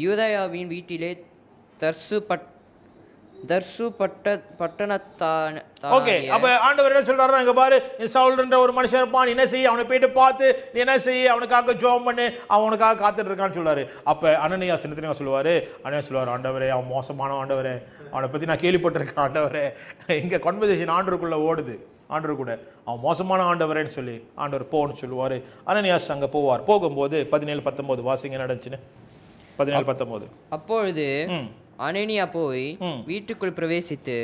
யூதயாவின் வீட்டிலே ஓகே, அப்ப ஆண்டவர் என்ன சொல்றாரு, அங்க பாரு, சவுல்ன்ற ஒரு மனுஷன் இருப்பான், என்ன செய்ய, அவனை போயிட்டு பார்த்து நீ என்ன செய்ய, அவனுக்காக ஜெபம் பண்ணு, அவனுக்காக காத்துட்டு இருக்கான்னு சொல்றாரு. அப்ப அனனியாஸ் என்ன தெரியுமா சொல்லுவாரு, ஆண்டவரே அவன் மோசமான ஆண்டவரே, அவனை பத்தி நான் கேள்விப்பட்டிருக்கேன் ஆண்டவரே. இங்க கான்வர்சேஷன் ஆண்டவருக்குள்ள ஓடுது, ஆண்டவர் கூட, அவன் மோசமான ஆண்டவரேன்னு சொல்லி ஆண்டவர் போன்னு சொல்லுவாரு. அனனியாஸ் அங்க போவார். போகும்போது 17-19 வாசிங்க நடந்துச்சுன்னு. 17-19. அப்பொழுது அனனியா போய் வீட்டுக்குள் பிரவேசித்து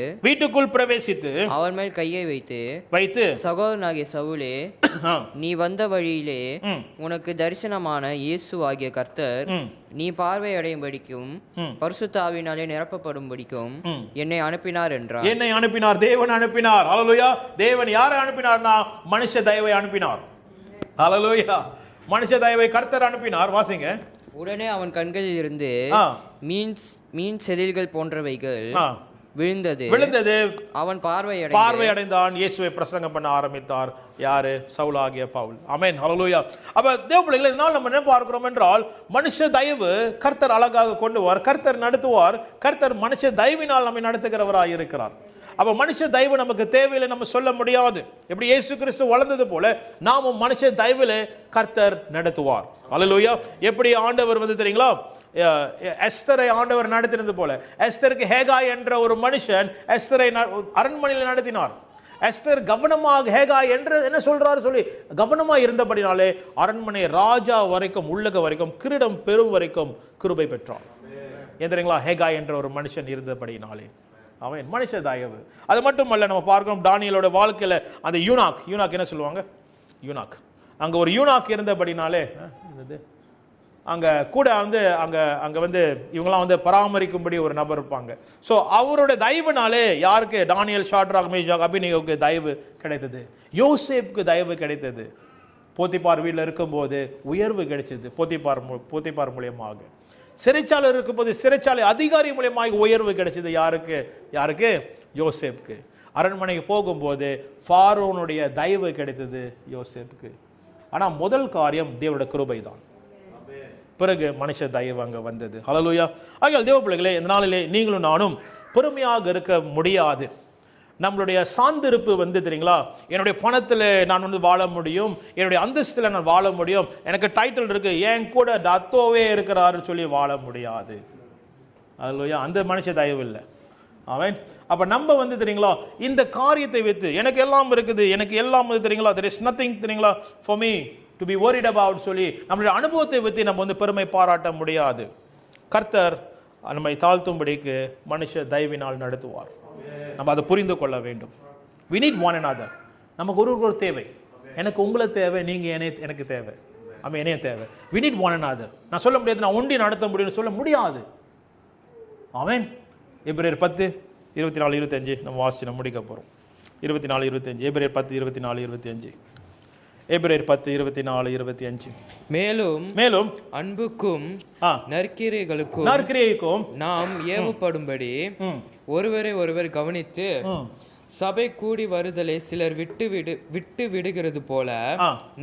அவன் மேல் கையை வைத்து சகோதரனாகிய சவுலே, நீ வந்த வழியிலே உனக்கு தரிசனமான இயேசு ஆகிய கர்த்தர் நீ பார்வை அடையும்படிக்கும் பரிசுத்த ஆவியினாலே நிரப்பப்படும்படிக்கும் என்னை அனுப்பினார் என்றார். என்னை அனுப்பினார், தேவன் அனுப்பினார். ஹல்லேலூயா. தேவன் யாரை அனுப்பினார்னா மனுஷ தயவை அனுப்பினார். ஹல்லேலூயா. மனுஷ தயவை கர்த்தர் அனுப்பினார். வாசிங்க. உடனே அவன் கண்களில் இருந்து ஆ, மீன் செதில்கள் போன்றவைகள் ஆ, விழுந்தது. அவன் பார்வை அடைந்தான். இயேசுவை பிரசங்கம் பண்ண ஆரம்பித்தார். யாரு? சவுல் ஆகிய பவுல். ஆமென், ஹல்லேலூயா. அப்ப தேவ பிள்ளைகளே, இதனால் நம்ம என்ன பார்க்கிறோம் என்றால், மனுஷ தயவு கர்த்தர் அழகாக கொண்டுவார், கர்த்தர் நடத்துவார், கர்த்தர் மனுஷ தயவினால் நம்மை நடத்துகிறவராய் இருக்கிறார். அப்ப மனுஷ தயவு நமக்கு தேவையில்லை நம்ம சொல்ல முடியாது. எப்படி இயேசு கிறிஸ்து வளர்ந்தது போல நாமும் மனுஷ தயவிலே கர்த்தர் நடத்துவார். ஹல்லேலூயா. எப்படி ஆண்டவர் தெரியுங்களா, எஸ்தரை ஆண்டவர் நடத்தினது போல, எஸ்தருக்கு ஹேகாய் என்ற ஒரு மனுஷன் எஸ்தரை அரண்மனையில் நடத்தினார். எஸ்தர் கவனமாக ஹேகாய் என்று என்ன சொல்றாரு சொல்லி கவனமாக இருந்தபடினாலே அரண்மனை ராஜா வரைக்கும் உள்ளக வரைக்கும் கிரீடம் பெறும் வரைக்கும் கிருபை பெற்றார். தெரியுங்களா, ஹேகாய் என்ற ஒரு மனுஷன் இருந்தபடினாலே. அவன் மனுஷ தயவு. அது மட்டுமல்ல, நம்ம பார்க்கிறோம் தானியேலோட வாழ்க்கையில அந்த யூனாக் என்ன சொல்லுவாங்க, யூனாக், அங்க ஒரு யூனாக் இருந்தபடினாலே அங்க கூட அங்க இவங்கெல்லாம் பராமரிக்கும்படி ஒரு நபர் இருப்பாங்க. ஸோ அவருடைய தயவுனாலே யாருக்கு? தானியேல், ஷாட்ராக், மேஷாக், அபினியோவுக்கு தயவு கிடைத்தது. யோசேப்புக்கு தயவு கிடைத்தது. போத்திபார் வீட்டில் இருக்கும்போது உயர்வு கிடைச்சது. போத்திபார் மூலியமாக. சிறைச்சாலை இருக்கும்போது சிறைச்சாலை அதிகாரி மூலியமாக உயர்வு கிடைச்சது. யாருக்கு? யோசேப்புக்கு. அரண்மனைக்கு போகும்போது ஃபாரோனுடைய தயவு கிடைத்தது யோசேப்புக்கு. ஆனா முதல் காரியம் தேவனுடைய கிருபை தான். பிறகு மனுஷ தயவு அங்க வந்தது. ஹல்லேலூயா. ஆகையால் தேவ பிள்ளைகளே, இந்த நாளிலே நீங்களும் நானும் பொறுமையாக இருக்க முடியாது. நம்மளுடைய சார்ந்திருப்பு தெரியுங்களா, என்னுடைய பணத்தில் நான் வாழ முடியும், என்னுடைய அந்தஸ்தில் நான் வாழ முடியும், எனக்கு டைட்டில் இருக்கு, என் கூட தத்தோவே இருக்கிறாரு சொல்லி வாழ முடியாது. ஹல்லேலூயா. அந்த மனுஷ தயவு இல்லை. அவன் அப்ப நம்ம தெரியுங்களா, இந்த காரியத்தை வைத்து எனக்கு எல்லாம் இருக்குது, எனக்கு எல்லாம் தெரியுங்களா, there is nothing தெரியுங்களா for me to be worried about சொல்லி நம்மளுடைய அனுபவத்தை வைத்து நம்ம பெருமை பாராட்ட முடியாது. கர்த்தர் நம்மை தாழ்த்தும்படிக்கு மனுஷ தயவினால் நடத்துவார். நம்ம அதை புரிந்து கொள்ள வேண்டும். we need one another. நமக்கு ஒரு தேவை. எனக்கு உங்களை தேவை, நீங்க எனக்கு தேவை, என்னைய தேவை. we need one another. நான் சொல்ல முடியாது நான் ஒண்டி நடத்த முடியும்னு சொல்ல முடியாது. ஆமென். எபிரேயர் 10:24-25 நம்ம வாசிச்சு நம்ம முடிக்க போறோம். 24-25 எபிரேயர் 10:24-25 எபிரேயர் 10:24-25 மேலும் அன்புக்கும் நற்கிரியைகளுக்கும் நாம் ஏவப்படும்படி ஒருவரை ஒருவர் கவனித்து சபை கூடி வருதலை சிலர் விட்டு விடுகிறது போல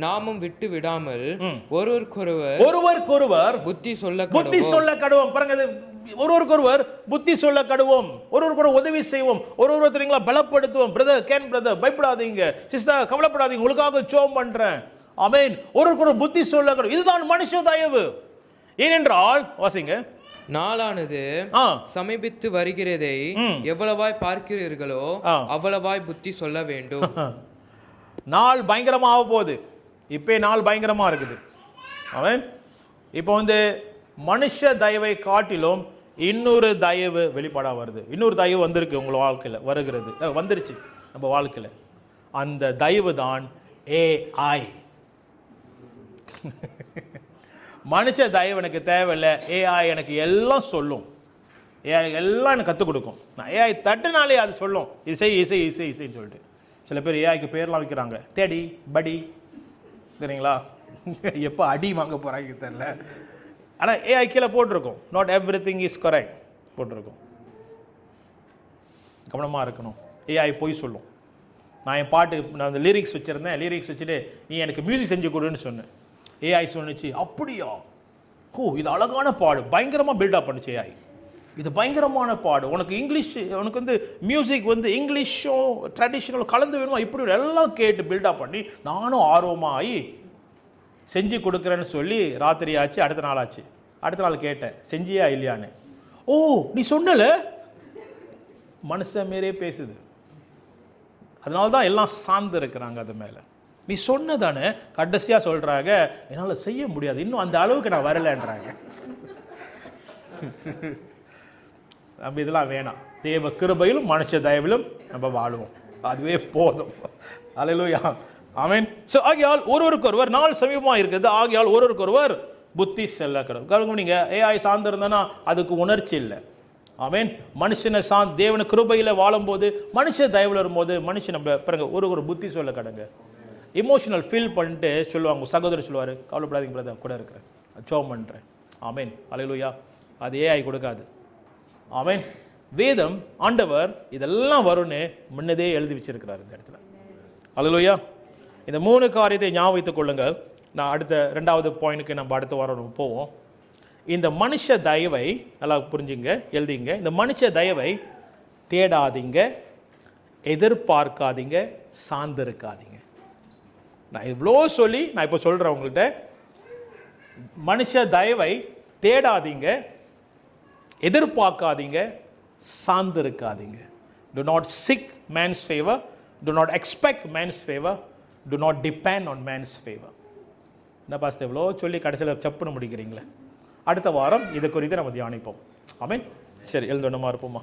நாமும் விட்டு விடாமல் ஒருவருக்கொருவர் புத்தி சொல்ல கடுவோம். பாருங்க, ஒருவருக்கொருவர் புத்தி சொல்ல கடுவோம், ஒருவருக்கொரு உதவி செய்வோம், ஒருவர் தெரியுங்களா பலப்படுத்துவோம். பிரதர் பயப்படாதீங்க, சிஸ்டர் கவலைப்படாதீங்க, உங்களுக்காக ஜெபம் பண்றேன். ஆமென். ஒருவருக்கொரு புத்தி சொல்ல கடுவோம். இதுதான் மனுஷ தயவு. ஏனென்றால் வாசிங்க, நாளானது சமீபித்து வருகிறதை எவ்வளவாய் பார்க்கிறீர்களோ அவ்வளவாய் புத்தி சொல்ல வேண்டும். நாள் பயங்கரமாக போகுது. இப்பே நாள் பயங்கரமா இருக்குது. ஆமென். இப்போ மனுஷ தயவை காட்டிலும் இன்னொரு தயவு வெளிப்பாடா வருது. இன்னொரு தயவு வந்திருக்கு உங்க வாழ்க்கையில, வந்துருச்சு நம்ம வாழ்க்கையில. அந்த தயவு தான் AI. மனுஷ தயவு எனக்கு தேவையில்லை, AI எனக்கு எல்லாம் சொல்லும், AI எல்லாம் எனக்கு கற்றுக் கொடுக்கும். நான் AI தட்டுனாலே அது சொல்லும், இசைன்னு சொல்லிட்டு. சில பேர் ஏஐக்கு பேர்லாம் வைக்கிறாங்க, தேடி படி, சரிங்களா? எப்போ அடி வாங்க போகிறாங்க தெரியல. ஆனால் ஏஐ கீழே போட்டிருக்கோம், not every thing is correct போட்டிருக்கோம். கவனமாக இருக்கணும். ஏஐ போய் சொல்லும். நான் என் பாட்டு அந்த லிரிக்ஸ் வச்சுருந்தேன், லிரிக்ஸ் வச்சுட்டு நீ எனக்கு மியூசிக் செஞ்சு கொடுன்னு சொன்னேன். ஏஐ சொன்னிச்சு, அப்படியா, இது அழகான பாடு, பயங்கரமாக பில்டப் பண்ணுச்சு ஏஐ. இது பயங்கரமான பாடு, உனக்கு இங்கிலீஷ், உனக்கு மியூசிக் இங்கிலீஷும் ட்ரெடிஷ்னல் கலந்து வேணுமா, இப்படி எல்லாம் கேட்டு பில்டப் பண்ணி நானும் ஆர்வமாகி செஞ்சு கொடுக்குறேன்னு சொல்லி ராத்திரி ஆச்சு. அடுத்த நாள் ஆச்சு. அடுத்த நாள் கேட்டேன், செஞ்சியா இல்லையான்னு. ஓ நீ சொன்னல, மனுஷன் மாரியே பேசுது. அதனால தான் எல்லாம் சார்ந்து இருக்கிறாங்க அது மேலே. நீ சொன்னதானே, கடைசியாக சொல்கிறாங்க என்னால் செய்ய முடியாது, இன்னும் அந்த அளவுக்கு நான் வரலைன்றாங்க. நம்ம இதெல்லாம் வேணாம். தேவ கிருபையிலும் மனுஷ தயவிலும் நம்ம வாழுவோம், அதுவே போதும். அல்லேலூயா, ஆமென். ஸோ ஆகையால் ஒருவருக்கொருவர், நாள் சமீபமாக இருக்குது, ஆகையால் ஒருவருக்கொருவர் புத்தி செல்ல கிடக்கும். நீங்கள் ஏஐ சார்ந்திருந்தனா அதுக்கு உணர்ச்சி இல்லை. ஆமென். மனுஷனை தேவன கிருபையில் வாழும்போது, மனுஷ தயவில் வரும்போது மனுஷன் நம்ம பாருங்க ஒரு புத்தி சொல்ல கடங்க, இமோஷனல் ஃபீல் பண்ணிட்டு சொல்லுவாங்க. சகோதரர் சொல்லுவார், கவலைப்படாதீங்க பிரதர், கூட இருக்கிறேன், ஜெபம் பண்ணுறேன், ஆமென். அல்லேலூயா. அது ஏஐ கொடுக்காது. ஆமென். வேதம் ஆண்டவர் இதெல்லாம் வரும்னு முன்னதே எழுதி வச்சிருக்கிறார் இந்த இடத்துல. அல்லேலூயா. இந்த 3 காரியத்தை ஞாபகம் வைத்துக் கொள்ளுங்கள். நான் அடுத்த 2வது பாயிண்ட்டுக்கு நம்ம அடுத்த வாரம் போவோம். இந்த மனுஷ தயவை நல்லா புரிஞ்சுங்க, எழுதிங்க. இந்த மனுஷ தயவை தேடாதீங்க, எதிர்பார்க்காதீங்க, சார்ந்திருக்காதீங்க. நான் இவ்வளோ சொல்லி நான் இப்போ சொல்கிறேன் உங்கள்கிட்ட, மனுஷ தயவை தேடாதீங்க, எதிர்பார்க்காதீங்க, சார்ந்திருக்காதீங்க. Do not seek man's favor, do not expect man's favor, do not depend on man's favor. என்ன பாஸ்டர் எவ்வளோ சொல்லி கடைசியில் சப்புன்னு முடிக்கிறீங்களே. அடுத்த வாரம் இது குறித்து நம்ம தியானிப்போம். ஆமென். சரி, எழுந்தோன்னமா இருப்போமா?